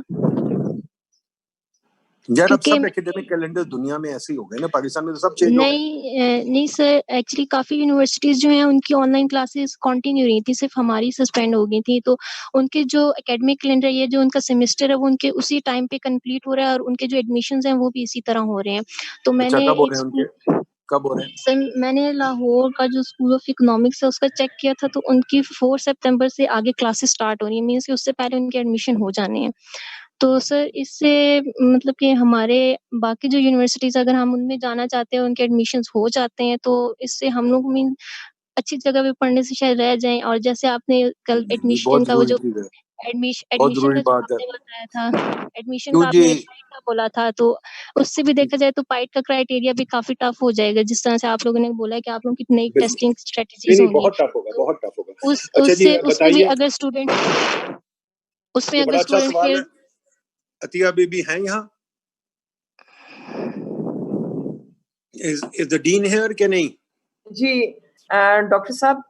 یار اب سب اکیڈمک کیلنڈر دنیا میں ایسے ہی ہو گئے نا, پاکستان میں تو سب چینج ہو گئے. نہیں سر, ایکچولی کافی یونیورسٹیز جو ہیں ان کی آن لائن کلاسز کنٹینیو رہی تھی, صرف ہماری سسپینڈ ہو گئی تھی. تو ان کے جو اکیڈمک کیلنڈر یہ جو ان کا سیمسٹر ہے وہ ان کے اسی ٹائم پہ کمپلیٹ ہو رہا ہے, اور ان کے جو ایڈمیشنز ہیں وہ بھی اسی طرح ہو رہے ہیں. تو میں نے کب ہو رہے ہیں سر میں نے لاہور کا جو اسکول آف اکنامکس ہے اس کا چیک کیا تھا, تو ان کی 4 سپٹمبر سے آگے کلاسز اسٹارٹ ہو رہی ہیں, مینس کہ اس سے پہلے ان کے ایڈمیشن ہو جانے ہیں. تو سر اس سے مطلب کہ ہمارے باقی جو یونیورسٹیز اگر ہم ان میں جانا چاہتے ہیں ان کے ایڈمیشنز ہو جاتے ہیں تو اس سے ہم لوگ اچھی جگہ پہ پڑھنے سے شاید رہ جائیں. اور جیسے آپ نے کل ایڈمیشن کا وہ جو ایڈمیشن کا جو آپ نے بتایا تھا, ایڈمیشن کا آپ نے پائٹ کا بولا تھا, تو اس سے بھی دیکھا جائے تو پائٹ کا کرائٹیریا بھی کافی ٹف ہو جائے گا, جس طرح سے آپ لوگوں نے بولا ہے کہ آپ لوگوں کی نئی ٹیسٹنگ اسٹریٹجیز ہوں گی. بہت ٹف ہوگا, بہت ٹف ہوگا. اس میں بھی اگر اسٹوڈنٹ اس میں اگر اسٹوڈنٹ پھر عطیہ بی بی ہیں یہاں, is the dean here کہ نہیں؟ جی ڈاکٹر صاحب,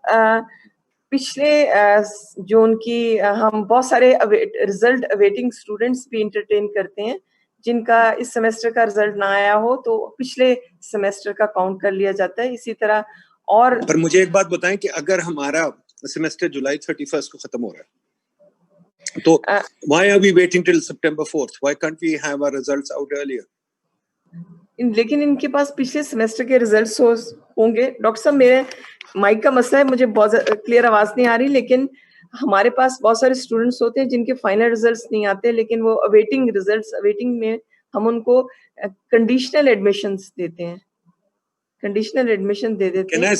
پچھلے جون کی ہم بہت سارے ریزلٹ اویٹنگ اسٹوڈنٹس بھی انٹرٹین کرتے ہیں جن کا اس سیمسٹر کا رزلٹ نہ آیا ہو تو پچھلے سیمسٹر کا کاؤنٹ کر لیا جاتا ہے. اسی طرح اور پر مجھے ایک بات بتائیں کہ اگر ہمارا سیمسٹر جولائی 31 کو ختم ہو رہا ہے تو why are we waiting till September 4th? Why can't we have our results out earlier? لیکن ان کے پاس پچھلے سیمسٹر کے ریزلٹس ہوں گے. ڈاکٹر صاحب میرے مائک کا مسئلہ ہے, مجھے بہت کلیئر آواز نہیں آ رہی, لیکن ہمارے پاس بہت سارے اسٹوڈنٹس ہوتے ہیں جن کے فائنل ریزلٹس نہیں آتے, لیکن وہ اویٹنگ میں ہم ان کو کنڈیشنل ایڈمیشنز دیتے ہیں, کنڈیشنل ایڈمیشن دے دیتے ہیں. Can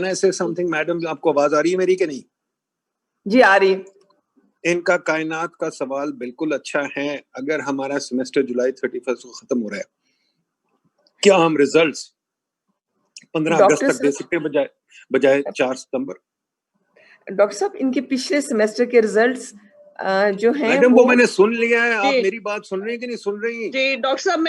I say something madam, آپ کو آواز آ رہی ہے میری کہ نہیں؟ جی آ رہی ہے. ان کا کائنات کا سوال بالکل اچھا ہے. اگر ہمارا سیمسٹر جولائی 31 کو ختم ہو رہا ہے, کیا ہم ریزلٹس 15 اگست تک دے سکتے ہیں بجائے 4 ستمبر؟ ڈاکٹر صاحب ان کے پچھلے سیمسٹر کے ریزلٹس جو ہیں میڈم وہ میں نے سن لیا ہے, آپ میری بات سن رہی ہیں کہ نہیں سن رہی؟ جی ڈاکٹر صاحب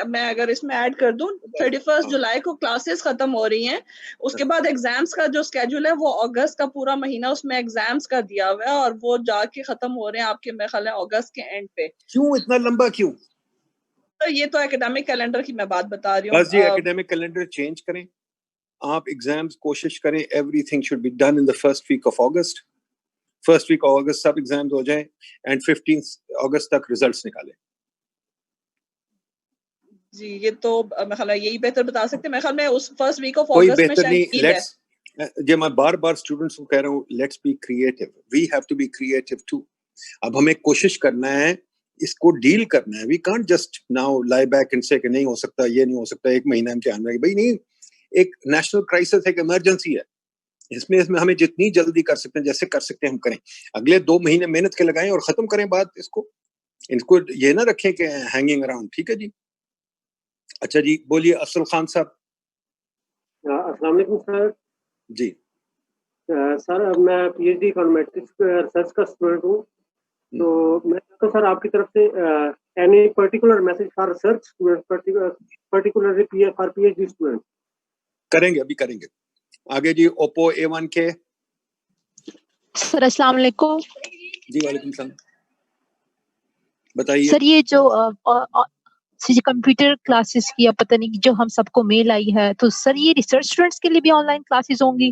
میں اگر اس میں ایڈ کر دوں, 31 جولائی کو کلاسز ختم ہو رہی ہیں, اس کے بعد ایگزامس کا جو اسکیڈول ہے وہ اگست کا پورا مہینہ اس میں ایگزامس کا دیا ہوا ہے, اور وہ جا کے ختم ہو رہے ہیں آپ کے میرے خیال ہے اگست کے اینڈ پہ. کیوں اتنا لمبا کیوں؟ یہ تو اکیڈمک کیلنڈر کی میں بات بتا رہی ہوں. بس جی اکیڈمک کیلنڈر چینج کریں آپ, ایگزامز کوشش کریں everything should be done in the first week of August. First week of August سب ایگزامز ہو جائیں اینڈ 15 اگست تک ریزلٹس نکالیں. جی یہ تو میرے خیال ہے یہی بہتر بتا سکتے ہیں. میرے خیال میں اس فرسٹ ویک آف کوئی اگست میں بہتر نہیں. شاید جو میں بار بار اسٹوڈنٹس کو کہہ رہا ہوں, let's be creative, we have to be creative too. اب ہمیں کوشش کرنا ہے, اس کو ڈیل کرنا ہے. وی کانٹ جسٹ ناؤ لائی بیک اینڈ سے کہ نہیں ہو سکتا, یہ نہیں ہو سکتا, ایک مہینہ امتحان میں. بھائی نہیں, ایک نیشنل کرائسس ہے, ایک ایمرجنسی ہے. اس میں ہمیں جتنی جلدی کر سکتے ہیں, جیسے کر سکتے ہیں ہم کریں. اگلے 2 مہینے محنت کے لگائیں اور ختم کریں بات. ان کو یہ نہ رکھیں کہ ہینگنگ اراؤنڈ. ٹھیک ہے جی. اچھا جی بولیے افضل خان صاحب. السلام علیکم سر. جی سر میں P H D econometrics research کا اسٹوڈنٹ ہوں, تو میں سر آپ کی طرف سے any particular message for research student, particularly for P H D student کریں گے, ابھی کریں گے. آگے جی اوپو A1 کے. سر السلام علیکم. جی وعلیکم السلام, بتائیے. سر یہ جو کمپیوٹر کلاسز کی پتہ نہیں جو ہم سب کو میل آئی ہے, تو سر یہ ریسرچ اسٹوڈنٹس کے لیے بھی آن لائن کلاسز ہوں گی؟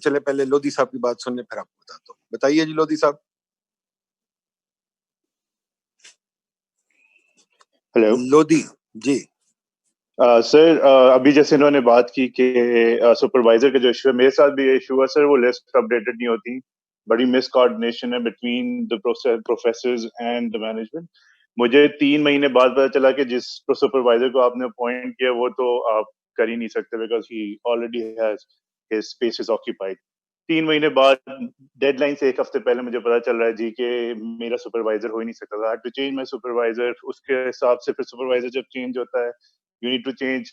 چلے پہلے لودھی صاحب کی بات سننے پھر آپ کو بتاتا ہوں. بتائیے جی لودھی صاحب. ہیلو لودھی جی. سر ابھی جیسے انہوں نے بات کی کہ سپروائزر کا جو ایشو ہے، میرے ساتھ بھی ایشو ہوا سر. وہ لسٹ اپڈیٹڈ نہیں ہوتی، بڑی مس کوآرڈینیشن ہے between the professors and the management. مجھے 3 مہینے بعد پتا چلا کہ جس سپروائزر کو آپ نے اپوائنٹ کیا وہ تو آپ کر ہی نہیں سکتے because he already has his spaces occupied. 3 مہینے بعد ڈیڈ لائن سے 1 ہفتے پہلے مجھے پتا چل رہا ہے جی کہ میرا سپروائزر ہو ہی نہیں سکتا. To change my supervisor. اس کے حساب سے پھر سپروائزر جب چینج ہوتا ہے you need to change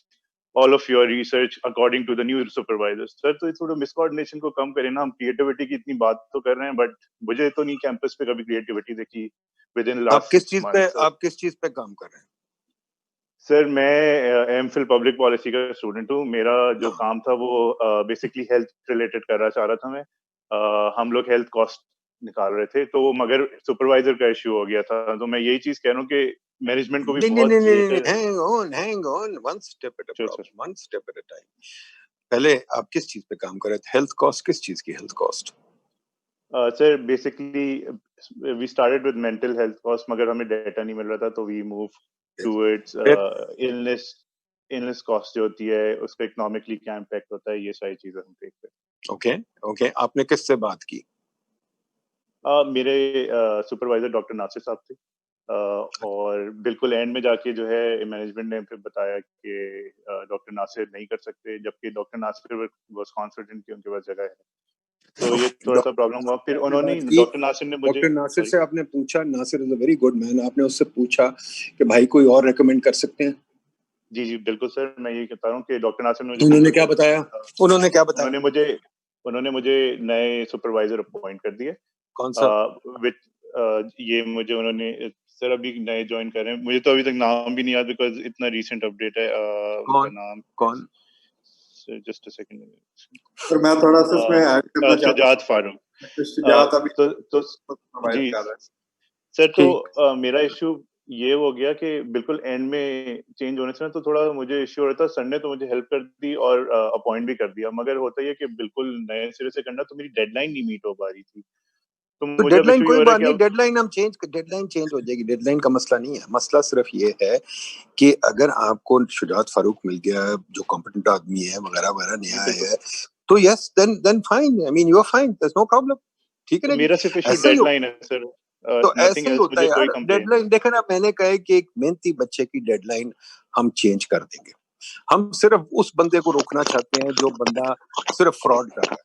all of your research according to the new supervisors. Sir, تو تھوڑا مس کوآرڈینیشن کو کم کریں نا. ہم کریٹیوٹی کی اتنی بات تو کر رہے ہیں بٹ مجھے تو نہیں کیمپس پہ کبھی کریٹیوٹی دیکھی ود ان لاسٹ 6 months. آپ کس چیز پہ کام کر رہے ہیں؟ سر میں ایم فل پبلک پالیسی کا اسٹوڈنٹ ہوں. میرا جو کام تھا وہ بیسکلی ہیلتھ ریلیٹڈ کرنا چاہ رہا تھا میں. ہم لوگ ہیلتھ کاسٹ نکال رہے تھے تو مگر سپروائزر کا ایشو ہو گیا تھا. تو میں یہی چیز کہہ رہا ہوں کہ مینجمنٹ کو بھی بہت hang on one step at a time. پہلے آپ کس چیز پہ کام کر رہے تھے؟ ہیلتھ کاسٹ کس چیز کی health cost? Sir basically we started with mental health cost مگر ہمیں ڈیٹا نہیں مل رہا تھا تو we move towards illness cost جو ہوتی ہے اس پہ اکنامکلی کیا امپیکٹ ہوتا ہے. یہ ساری چیزیں ہم دیکھتے ہیں. اوکے آپ نے کس سے بات کی؟ میرے سپروائزر ڈاکٹر ناصر صاحب تھے اور بالکل اینڈ میں جا کے جو ہے مینجمنٹ نے پھر بتایا کہ ڈاکٹر ناصر نہیں کر سکتے جبکہ ڈاکٹر ناصر واز کانفیڈنٹ کہ ان کے پاس جگہ ہے. تو یہ تھوڑا سا پرابلم ہوا. پھر انہوں نے ڈاکٹر ناصر نے مجھے ڈاکٹر ناصر سے آپ نے پوچھا؟ ناصر از اے ویری گڈ مین. آپ نے اس سے پوچھا کہ بھائی کوئی اور ریکمینڈ کر سکتے ہیں؟ جی جی بالکل سر. میں یہ کہتا ہوں کہ ڈاکٹر ناصر نے انہوں نے کیا بتایا؟ انہوں نے مجھے نئے سپروائزر اپوائنٹ کر دیے. کون سا؟ یہ مجھے انہوں نے سر ابھی نئے جوائن کر رہے ہیں. مجھے تو ابھی تک نام بھی نہیں یاد بیکاز اتنا ریسنٹ اپڈیٹ ہے. نام کون؟ جسٹ اے سیکنڈ سر میں تھوڑا سا اس میں ایڈ کرنا چاہتا ہوں. شجاعت فاروق. شجاعت ابھی جی سر. تو میرا ایشو یہ ہو گیا کہ بالکل اینڈ میں چینج ہونے سے نا تو تھوڑا مجھے ایشو ہو رہا تھا. سر نے تو مجھے ہیلپ کر دی اور اپوائنٹ بھی کر دیا مگر ہوتا یہ کہ بالکل نئے سرے سے کرنا تو میری ڈیڈ لائن نہیں میٹ ہو پا رہی تھی. تو ڈیڈ لائن کوئی بات نہیں. ڈیڈ لائن چینج ہو جائے گی. ڈیڈ لائن کا مسئلہ نہیں ہے. مسئلہ صرف یہ ہے کہ اگر آپ کو شجاعت فاروق مل گیا جو کمپٹنٹ آدمی ہے وغیرہ وغیرہ نیا ہے تو yes then fine. I mean you are fine. There is no problem. ٹھیک ہے نا. میرا صرف ایشو ڈیڈ لائن ہے سر. تو ایسے ہی ہوتا ہے یار. ڈیڈ لائن دیکھیں نا میں نے کہا کہ ایک محنتی بچے کی ڈیڈ لائن ہم چینج کر دیں گے. ہم صرف اس بندے کو روکنا چاہتے ہیں جو بندہ صرف فراڈ کر رہا ہے.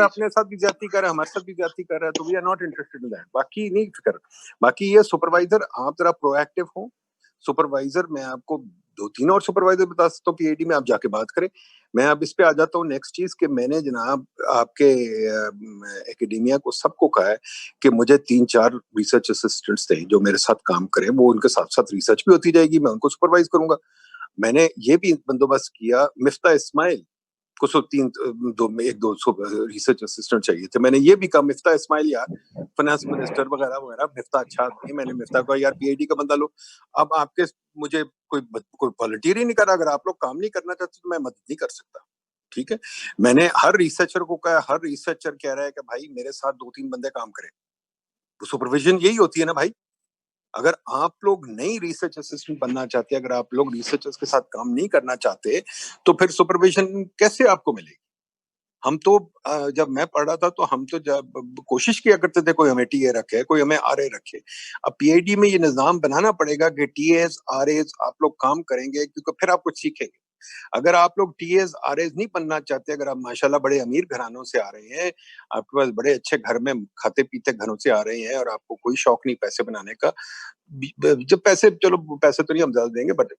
اپنے ساتھ بھی زیادتی کر رہا ہے ہمارے ساتھ بھی زیادتی کر رہا ہے تو we are not interested in that. باقی نہیں فکر. باقی یہ سپروائزر آپ ذرا پرو ایکٹیو ہوں. سپروائزر میں آپ کو 2-3 اور سپروائزر بتا سکتا ہوں. پی آئی ڈی میں آپ جا کے بات کریں. میں اب اس پہ آ جاتا ہوں نیکسٹ چیز کہ میں نے جناب آپ کے اکیڈیمیا کو سب کو کہا ہے کہ مجھے 3-4 ریسرچ اسسٹنٹس تھے جو میرے ساتھ کام کریں. وہ ان کے ساتھ ساتھ ریسرچ بھی ہوتی جائے گی. میں ان کو سپروائز کروں گا. میں نے یہ بھی بندوبست کیا. مفتاح اسماعیل کو 1-2 ریسرچ اسسٹنٹ چاہیے تھے. میں نے یہ بھی کہا مفتاح اسماعیل یار فائنانس منسٹر وغیرہ وغیرہ. مفتاح اچھا آدمی. میں نے مفتاح کو یار پی آئی ڈی کا بندہ لو. اب آپ کے مجھے کوئی والنٹیئر ہی نہیں کرا. اگر آپ لوگ کام نہیں کرنا چاہتے تو میں مدد نہیں کر سکتا. ٹھیک ہے. میں نے ہر ریسرچر کو کہا. ہر ریسرچر کہہ رہا ہے کہ بھائی میرے ساتھ 2-3 بندے کام کریں. سپرویژن یہی ہوتی ہے نا بھائی. اگر آپ لوگ نئی ریسرچ اسسٹنٹ بننا چاہتے ہیں, اگر آپ لوگ ریسرچرز کے ساتھ کام نہیں کرنا چاہتے تو پھر سپرویژن کیسے آپ کو ملے گی؟ ہم تو جب میں پڑھ رہا تھا تو ہم تو جب کوشش کیا کرتے تھے کوئی ہمیں ٹی اے رکھے کوئی ہمیں آر اے رکھے. اب پی آئی ڈی میں یہ نظام بنانا پڑے گا کہ ٹی ایز آر ایز آپ لوگ کام کریں گے کیونکہ پھر آپ کچھ سیکھیں گے. اگر آپ لوگ ٹی ایز آر ایز نہیں بننا چاہتے, اگر آپ ماشاءاللہ بڑے امیر گھرانوں سے آ رہے ہیں, آپ کے پاس بڑے اچھے گھر میں کھاتے پیتے گھروں سے آ رہے ہیں اور آپ کو کوئی شوق نہیں پیسے بنانے کا, جب پیسے چلو پیسے تو نہیں ہم زیادہ دیں گے بٹ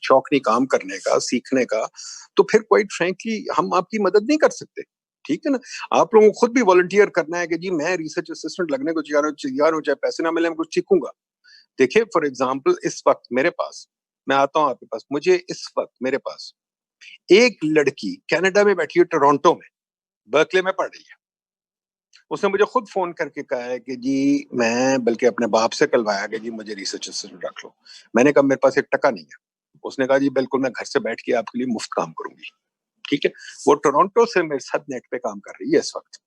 شوق نہیں کام کرنے کا سیکھنے کا, تو پھر کوائٹ فرینکلی ہم آپ کی مدد نہیں کر سکتے. ٹھیک ہے نا. آپ لوگوں کو خود بھی والنٹیئر کرنا ہے کہ جی میں ریسرچ اسسٹنٹ لگنے کو تیار ہوں, چاہے پیسے نہ ملے میں کچھ سیکھوں گا. دیکھیں فار ایگزامپل اس وقت میرے پاس, میں آتا ہوں آپ کے پاس, مجھے اس وقت میرے پاس ایک لڑکی کینیڈا میں بیٹھی ہے, ٹورانٹو میں, برکلے میں پڑھ رہی ہے. اس نے مجھے خود فون کر کے کہا ہے کہ جی میں بلکہ اپنے باپ سے کلوایا کہ جی مجھے ریسرچ اسسٹنٹ رکھ لو. میں نے کہا میرے پاس 1 ٹکا نہیں ہے. اس نے کہا جی بالکل میں گھر سے بیٹھ کے آپ کے لیے مفت کام کروں گی. ٹھیک ہے, وہ ٹورانٹو سے میرے ساتھ نیٹ پہ کام کر رہی ہے اس وقت,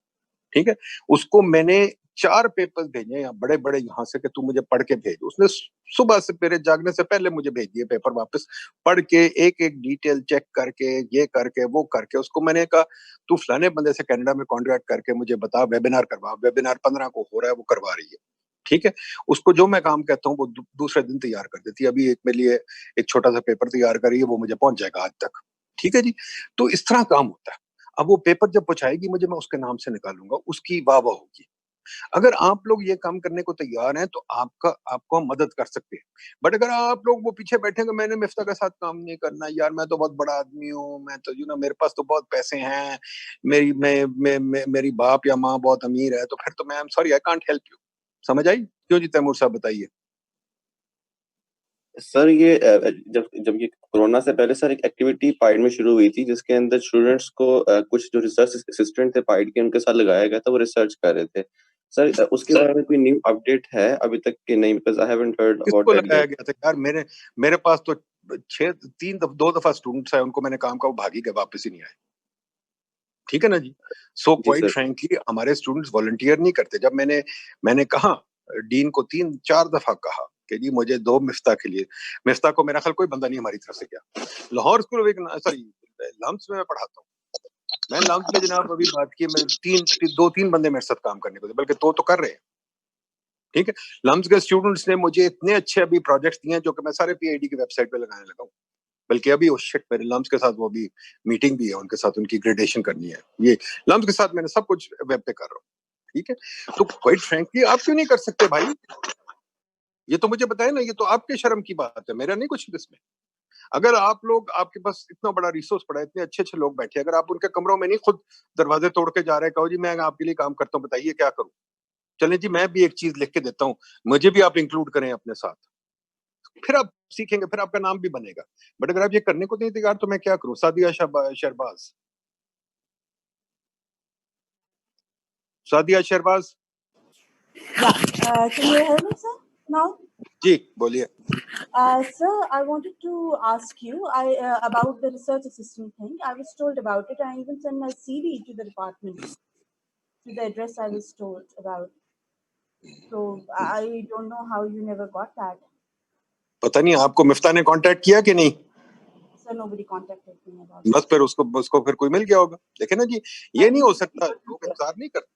ٹھیک ہے. اس کو میں نے 4 پیپر بھیجے ہیں بڑے بڑے یہاں سے کہ تو مجھے پڑھ کے بھیج. اس نے صبح سے میرے جاگنے سے پہلے مجھے بھیج دیے پیپر واپس, پڑھ کے ایک ایک ڈیٹیل چیک کر کے یہ کر کے وہ کر کے. اس کو میں نے کہا تو فلانے بندے سے کینیڈا میں کانٹریکٹ کر کے مجھے بتا, ویبینار کروا. ویبینار 15 کو ہو رہا ہے, وہ کروا رہی ہے, ٹھیک ہے. اس کو جو میں کام کہتا ہوں وہ دوسرے دن تیار کر دیتی ہے. ابھی ایک میرے لیے ایک چھوٹا سا پیپر تیار کری ہے, وہ مجھے پہنچ جائے گا آج تک, ٹھیک ہے جی. تو اس طرح کام ہوتا ہے. اب وہ پیپر جب پہنچائے گی مجھے, میں اس کے نام سے نکالوں گا, اس کی واہ واہ ہوگی. اگر آپ لوگ یہ کام کرنے کو تیار ہیں تو آپ کو ہم مدد کر سکتے ہیں. بٹ اگر آپ لوگ وہ پیچھے بیٹھیں گے میں نے مفتاح کے ساتھ کام نہیں کرنا, یار میں تو بہت بڑا آدمی ہوں, میں تو میرے پاس تو بہت پیسے ہیں, میری باپ یا ماں بہت امیر ہے, تو پھر تو میں M sorry I can't help you. سمجھ آئی کیوں جی تیمور صاحب بتائیے. سر یہ جب یہ کورونا سے پہلے سر ایک ایکٹیویٹی پائیڈ میں شروع ہوئی تھی جس کے اندر اسٹوڈنٹس کو کچھ جو ریسرچ اسسٹنٹ تھے پائیڈ کے, ان کے ساتھ لگایا گیا تھا, وہ ریسرچ کر رہے تھے. سر اس کے بارے میں کوئی نیو اپڈیٹ ہے ابھی تک کہ نہیں؟ بیکاز آئی ہیونٹ ہرڈ کس اباؤٹ کو دیٹ لگایا یٹ. گیا تھا یار؟ میرے پاس تو 2 دفعہ اسٹوڈنٹس ہیں, ان کو میں نے کام کا, وہ بھاگی گئے, واپس ہی نہیں آئے, ٹھیک ہے نا جی. سو کوائٹ فرینکلی ہمارے اسٹوڈنٹس والنٹیئر نہیں کرتے. جب میں نے کہا ڈین کو 3-4 دفعہ کہا کہ جی مجھے 2 مفتاح کے لیے, مفتاح کو میرا خیال کوئی بندہ نہیں ہماری طرف سے گیا. لاہور اسکول سوری لمس میں پڑھاتا ہوں میں, لمس میں جناب ابھی بات کی, میں 2-3 بندے میرے ساتھ کام کرنے کو تھے, بلکہ تو کر رہے ہیں, ٹھیک ہے. لمس کے اسٹوڈنٹس نے مجھے اتنے اچھے ابھی پروجیکٹس دیے ہیں جو کہ میں سارے پی آئی ڈی کی ویب سائٹ پہ لگانے لگا ہوں. بلکہ ابھی میرے لمس کے ساتھ وہ بھی میٹنگ بھی ہے, ان کے ساتھ ان کی گریڈیشن کرنی ہے. یہ لمس کے ساتھ میں نے سب کچھ ویب پہ کر رہا ہوں, ٹھیک ہے. تو کوائٹ فرینکلی آپ کیوں نہیں کر سکتے بھائی؟ یہ تو مجھے بتائیں نا, یہ تو آپ کے شرم کی بات ہے, میرا نہیں کچھ اس میں. اگر آپ لوگ, آپ کے پاس اتنا بڑا ریسورس پڑا ہے, اتنے اچھے اچھے لوگ بیٹھے, اگر آپ ان کے کمروں میں نہیں خود دروازے توڑ کے جا رہے, کہو جی میں آپ کے لیے کام کرتا ہوں, بتائیے کیا کروں. چلیں جی میں بھی ایک چیز لکھ کے دیتا ہوں, مجھے بھی آپ انکلوڈ کریں اپنے ساتھ, پھر آپ سیکھیں گے, پھر آپ کا نام بھی بنے گا. بٹ اگر آپ یہ کرنے کو نہیں تیار تو میں کیا کروں؟ Sadia Shahbaz, Sadia Shahbaz. Can you hear me, sir, now? جی بولیے. Sir, I wanted to ask you about the research assistant thing. I was told about it. I even sent my CV to the department, to the address I was told about. So I don't know how you never got that. پتہ نہیں آپ کو مفتاح نے contact کیا کہ نہیں؟ Sir, nobody contacted me about it. بس پھر اس کو پھر کوئی مل گیا ہوگا. دیکھیں نا جی, یہ نہیں ہو سکتا, لوگ انتظار نہیں کرتے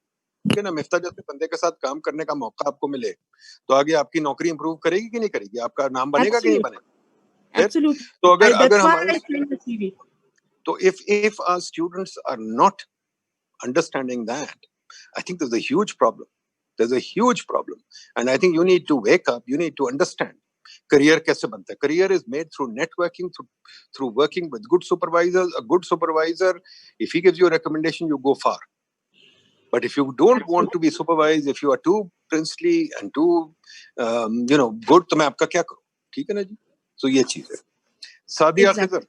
کہ نا مفتاح جیسے بندے کے ساتھ کام کرنے کا موقع آپ کو ملے تو آگے آپ کی نوکری امپروو کرے گی کہ نہیں کرے گی, آپ کا نام بنے گا کہ نہیں بنے گا. Absolutely. تو اگر That's why ہمارے I sent the CV. تو if our students are not understanding that, I think there's a huge problem. There's a huge problem. And I think you need to wake up, you need to understand. Career kaise banta hai? Career is made through networking, through working with good supervisors. A good supervisor, if he gives you a recommendation, you go far. But if you don't want to be supervised, if you are too princely and too, good, to main aapka kya karu? Theek hai na ji? So ye cheez hai. Sadia Khizr.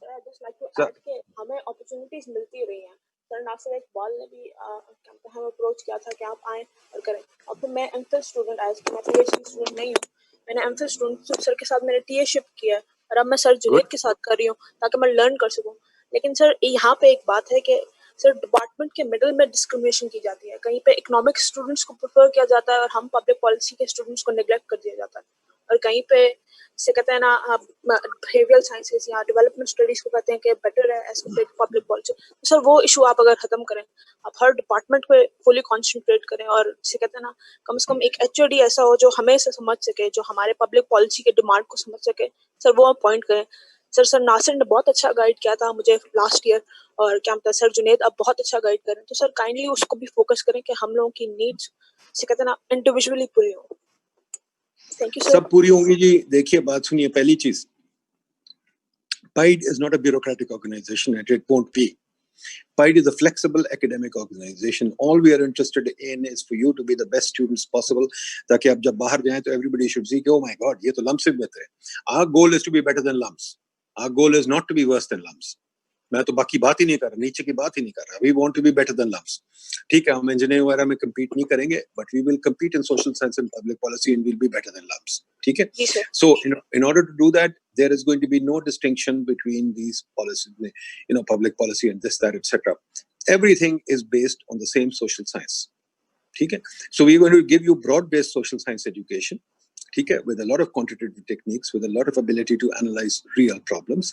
I'd just like to add کہ ہمیں opportunities ملتی رہی ہیں. سر ناصر اقبال نے بھی ہمیں approach کیا تھا کہ آپ آئیں اور کریں. اور پھر میں ایم فل اسٹوڈنٹ آیا, میں پی ایچ ڈی اسٹوڈنٹ نہیں ہوں, میں نے ایم فل اسٹوڈنٹ سر کے ساتھ میں نے ٹی اے شپ کیا ہے, اور اب میں سر جنید کے ساتھ کر رہی ہوں تاکہ میں لرن کر سکوں. لیکن سر یہاں پہ ایک بات ہے کہ سر ڈپارٹمنٹ کے مڈل میں ڈسکریمنیشن کی جاتی ہے. کہیں پہ اکنامک اسٹوڈنٹس کو پریفر کیا جاتا ہے اور ہم پبلک پالیسی کے اسٹوڈنٹس کو نیگلیکٹ کر دیا جاتا ہے, اور کہیں پہ سے کہتے ہیں نا بہیویئرل سائنسز یا ڈیولپمنٹ اسٹڈیز کو کہتے ہیں کہ بیٹر ہے as compare to public policy. تو سر وہ ایشو آپ اگر ختم کریں, آپ ہر ڈپارٹمنٹ پہ فلی کانسنٹریٹ کریں, اور سے کہتے ہیں نا کم سے کم ایک ایچ او ڈی ایسا ہو جو ہمیں سے سمجھ سکے, جو ہمارے پبلک پالیسی کے ڈیمانڈ کو سمجھ سکے, سر وہ اپوائنٹ کریں. سر ناصر نے بہت اچھا گائیڈ کیا تھا مجھے لاسٹ ایئر, اور کیا بتا ہے سر جنید اب بہت اچھا گائیڈ کریں. تو سر کائنڈلی اس کو بھی فوکس کریں کہ ہم لوگوں کی نیڈس سے کہتے ہیں نا انڈیویجولی پوری ہوں. سب پوری ہوں گی جی. دیکھیے بات سنیے, پہلی چیز, PIDE is not a bureaucratic organization and it won't be. PIDE is a flexible academic organization. All we are interested in is for you to be the best students possible, تاکہ آپ جب باہر جائیں تو everybody should see کہ oh my god یہ تو lumps سے بھی بہتر ہے. Our goal is to be better than lumps. Our goal is not to be worse than lumps. میں تو باقی بات ہی نہیں کر رہا, نیچے کی بات ہی نہیں کر رہا. We want to be better than lumps. ٹھیک ہے, ہم انجینئرنگ وغیرہ میں کمپیٹ نہیں کریں گے, but we will compete in social science and public policy and we'll be better than lumps. ٹھیک ہے. So in order to do that, there is going to be no distinction between these policies, public policy and this, that, etc. Everything is based on the same social science. Okay? So we're going to give you broad-based social science education, okay, with a lot of quantitative techniques, with a lot of ability to analyze real problems.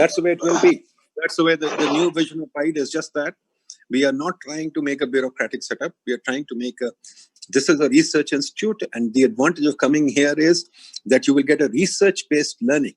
That's the way it will be. That's the way the new vision of PIDE is just that. We are not trying to make a bureaucratic setup. We are trying to make this is a research institute, and the advantage of coming here is that you will get a research-based learning.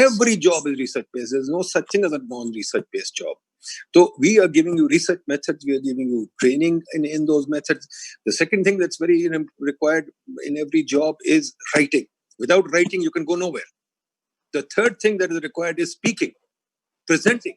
Every job is research based. There's no such thing as a non-research based job. So we are giving you research methods. We are giving you training in those methods. The second thing that's very required in every job is writing. Without writing, you can go nowhere. The third thing that is required is speaking, presenting.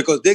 Because they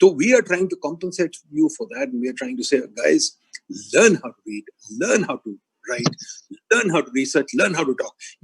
So we are trying to compensate you for that, and we are trying to say, guys, learn how to read, learn how to write, learn how to research, learn how to talk.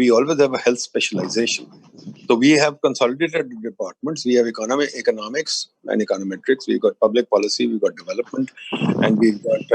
We always have a health specialization. So we have consolidated departments. We have economics and econometrics. We've got public policy. We've got development, and we've got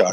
4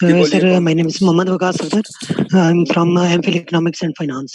Sir, my name is Mohammad Waqas Sardar. I'm from MPhil Economics and Finance.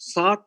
7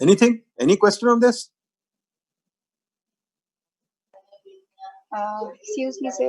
Anything? Any question on this? Excuse me, sir.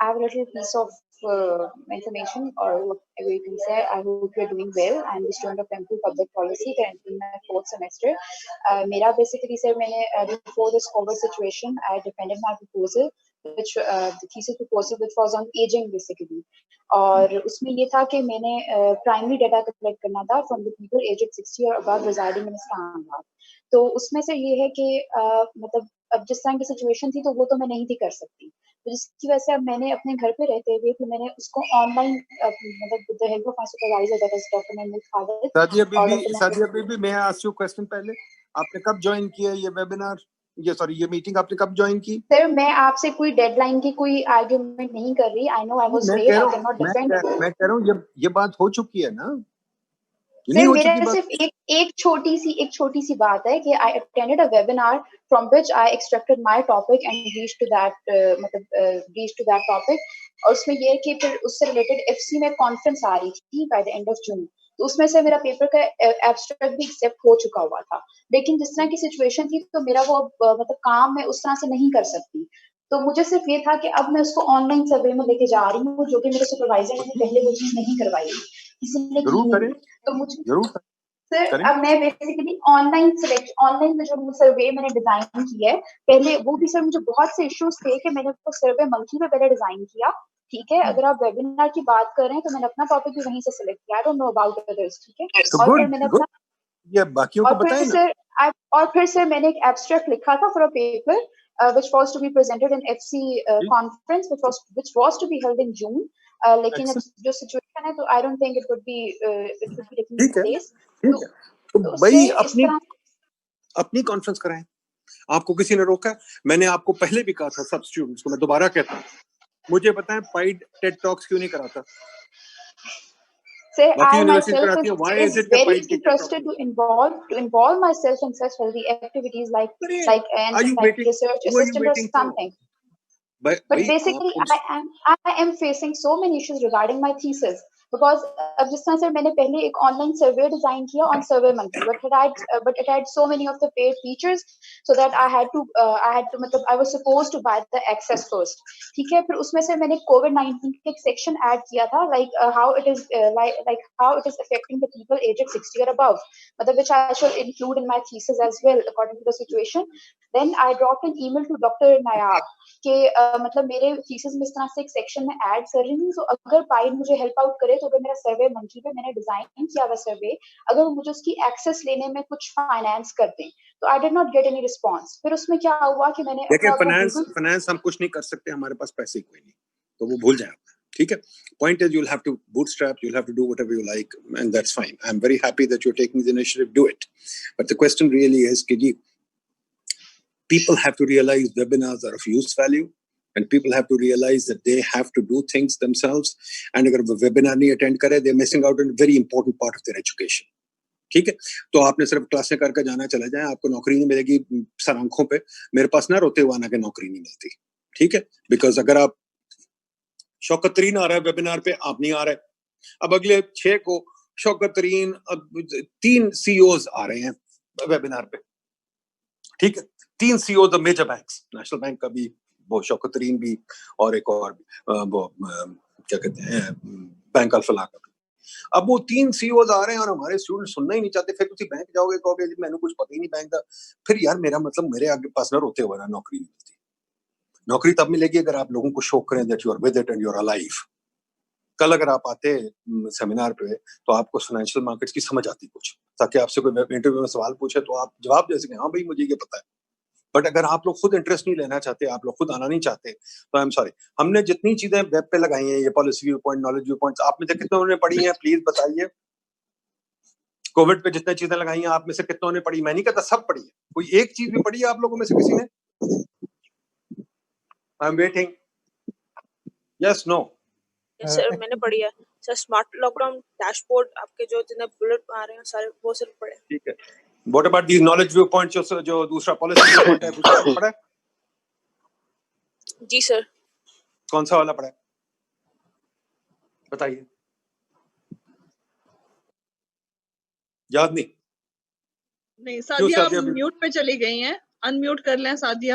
I have a little piece of information, or whatever you can say. I hope you're doing well. I'm the student of MPhil Public Policy, currently in my 4th semester. Mera basically sir, before this COVID situation, I defended my proposal, which the thesis proposal, which was on aging basically. اور اس میں یہ تھا کہ میں نے primary data collect کرنا تھا from the people aged 60 اور ابو ریزائڈنگ ان اسلام آباد. تو اس میں سے یہ ہے کہ مطلب اب جس طرح کی سچویشن تھی تو وہ تو میں نہیں تھی کر سکتی, تو جس کی وجہ سے اب میں نے اپنے گھر پہ رہتے ہوئے پھر میں نے اس کو آن لائن مطلب with the help of my supervisor that is doctor Mahmood Khalid. Sadia بی میں آسک یو کوسچن پہلے, آپ نے کب جوائن کیا یہ ویبینار, یہ میٹنگ آپ نے کب جوائن کی؟ سر میں آپ سے کوئی ڈیڈ لائن کی کوئی آرگیومنٹ نہیں کر رہی. I know I was late, I can not defend. میں کہہ رہا ہوں یہ بات ہو چکی ہے نا. سر میرا صرف ایک چھوٹی سی بات ہے کہ I attended a webinar from which I extracted my topic and reached to that topic. اور اس میں یہ کہ پھر اس سے ریلیٹڈ FC میں کانفرنس آ رہی تھی by the end of June, تو اس میں سے میرا پیپر کا ایبسٹریکٹ بھی ایکسیپٹ ہو چکا ہوا تھا. لیکن جس طرح کی سچویشن تھی تو میرا وہ مطلب کام میں اس طرح سے نہیں کر سکتی, تو مجھے صرف یہ تھا کہ اب میں اس کو آن لائن سروے میں لے کے جا رہی ہوں, جو کہ میرے سپروائزر نے پہلے وہ چیز نہیں کروائی, کسی نے کی. تو مجھے سر اب میں بیسیکلی آن لائن میں جو سروے میں نے ڈیزائن کیا ہے پہلے, وہ بھی سر مجھے بہت سے ایشوز تھے کہ میں نے وہ سروے منکی پہ پہلے ڈیزائن کیا. ٹھیک ہے, اگر آپ ویبینار کی بات کر رہے ہیں تو میں نے اپنا ٹاپک بھی وہیں سے سلیکٹ کیا. I don't know about others. ٹھیک ہے, اور پھر میں نے اپنا اور پھر سر میں نے ایک ایبسٹریکٹ لکھا تھا for a paper which was to be presented in FC conference which was to be held in June. لیکن جو سچویشن ہے تو I don't think it would be taking place. تو بھائی اپنی کانفرنس کرائیں, آپ کو کسی نے روکا؟ میں نے آپ کو پہلے بھی کہا تھا سب اسٹوڈنٹس کو, میں دوبارہ کہتا ہوں, مجھے بتائیں پائڈ ٹیڈ ٹاکس کیوں نہیں کراتا؟ Sir, I myself is very interested to involve myself in such healthy activities like research assistant or something. But basically, I am facing so many issues regarding my thesis. Because اب جس طرح سے میں نے پہلے ایک آن لائن سروے ڈیزائن کیا on SurveyMonkey, but it had so many of the paid features so that I had to مطلب I was supposed to buy the access first. ٹھیک ہے, پھر اس میں سے میں نے COVID-19 کے ایک سیکشن ایڈ کیا تھا like how it is affecting the people aged 60 or above, مطلب which I should include in my thesis as well according to the situation. Then I dropped an email to Dr. Nayab کہ مطلب میرے thesis میں اس طرح سے ایک section میں add کر رہی ہوں, تو اگر پائڈ مجھے ہیلپ آؤٹ کرے تو اگر میرا سروے منکی پہ میں نے ڈیزائن کیا ہوا سروے, اگر وہ مجھے اس کی ایکسیس لینے میں کچھ فائنانس کر دیں, تو I did not get any response. پھر اس میں کیا ہوا کہ میں نے دیکھیں فائنانس ہم کچھ نہیں کر سکتے, ہمارے پاس پیسے کوئی نہیں, تو وہ بھول جائیں. ٹھیک ہے, point is you'll have to bootstrap, you'll have to do whatever you like, and that's fine. I'm very happy that you're taking the initiative, do it. But the question really is کہ جی people have to realize webinars are of use value, and people have to realize that they have to do things themselves, and اگر وہ webinar نہیں attend کرے they're missing out on a very important part of their education. ٹھیک ہے, تو آپ نے صرف کلاسیں کر کے جانا چلے جائیں, آپ کو نوکری نہیں ملے گی سر آنکھوں پہ. میرے پاس نہ روتے ہوا نا کہ نوکری نہیں ملتی. ٹھیک ہے, بیکاز اگر آپ شوکت ترین آ رہا ہے ویبینار پہ, آپ نہیں آ رہے, اب اگلے 6 کو شوکت ترین 3 CEOs آ رہے ہیں ویبینار پہ. ٹھیک ہے, 3 CEOs of major banks, national bank کا بھی, وہ شوکت ترین بھی, اور ایک اور وہ کیا کہتے ہیں بینک الفلاح کا بھی. اب وہ 3 CEOs آ رہے ہیں اور ہمارے اسٹوڈنٹ سننا ہی نہیں چاہتے. پھر تھی بینک جاؤ گے, کہو گے میں نے کچھ پتہ ہی نہیں بینک کا. پھر یار میرا مطلب میرے آگے پاس نہ روتے ہوا نا نوکری نہیں ملتی. نوکری تب ملے گی اگر آپ لوگوں کو شو کریں that you are with it and you are alive. کل اگر آپ آتے سیمینار پہ تو آپ کو فائنینشیل مارکیٹس کی سمجھ آتی کچھ, تاکہ آپ سے کوئی انٹرویو میں سوال پوچھے تو آپ جواب دے سکیں, ہاں بھائی مجھے یہ پتا ہے. بٹ اگر آپ لوگ خود انٹرسٹ نہیں لینا چاہتے, آپ لوگ خود آنا نہیں چاہتے, تو آئی ایم سوری. ہم نے جتنی چیزیں ویب پہ لگائی ہیں, یہ policy view point, knowledge view point, آپ میں سے کتنوں نے پڑھی ہیں پلیز بتائیے. کووڈ پہ جتنے چیزیں لگائی ہیں آپ میں سے کتنوں نے پڑھی؟ میں نہیں کہتا سب پڑھی ہے, کوئی ایک چیز بھی پڑھی ہے آپ لوگوں میں سے کسی نے؟ I am waiting. یس نو سر میں نے پڑھی ہے sir. Smart lockdown dashboard, آپ کے جو جتنے بلٹ آ رہے ہیں سارے وہ صرف پڑھے. ٹھیک ہے. What about the knowledge view point, جو دوسرا پالیسی ویو پوائنٹ ہے وہ پڑھا ہے؟ جی سر. کون سا والا پڑھا ہے بتائیے؟ یاد نہیں. سعدیہ آپ میوٹ پہ چلی گئی ہیں, ان میوٹ کر لیں Sadia.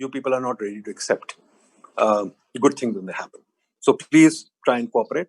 you people are not ready to accept good things when they happen. So please try and cooperate.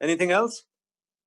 anything else?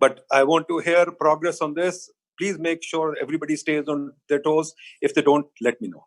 But I want to hear progress on this. Please make sure everybody stays on their toes. If they don't, let me know.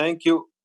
thank you,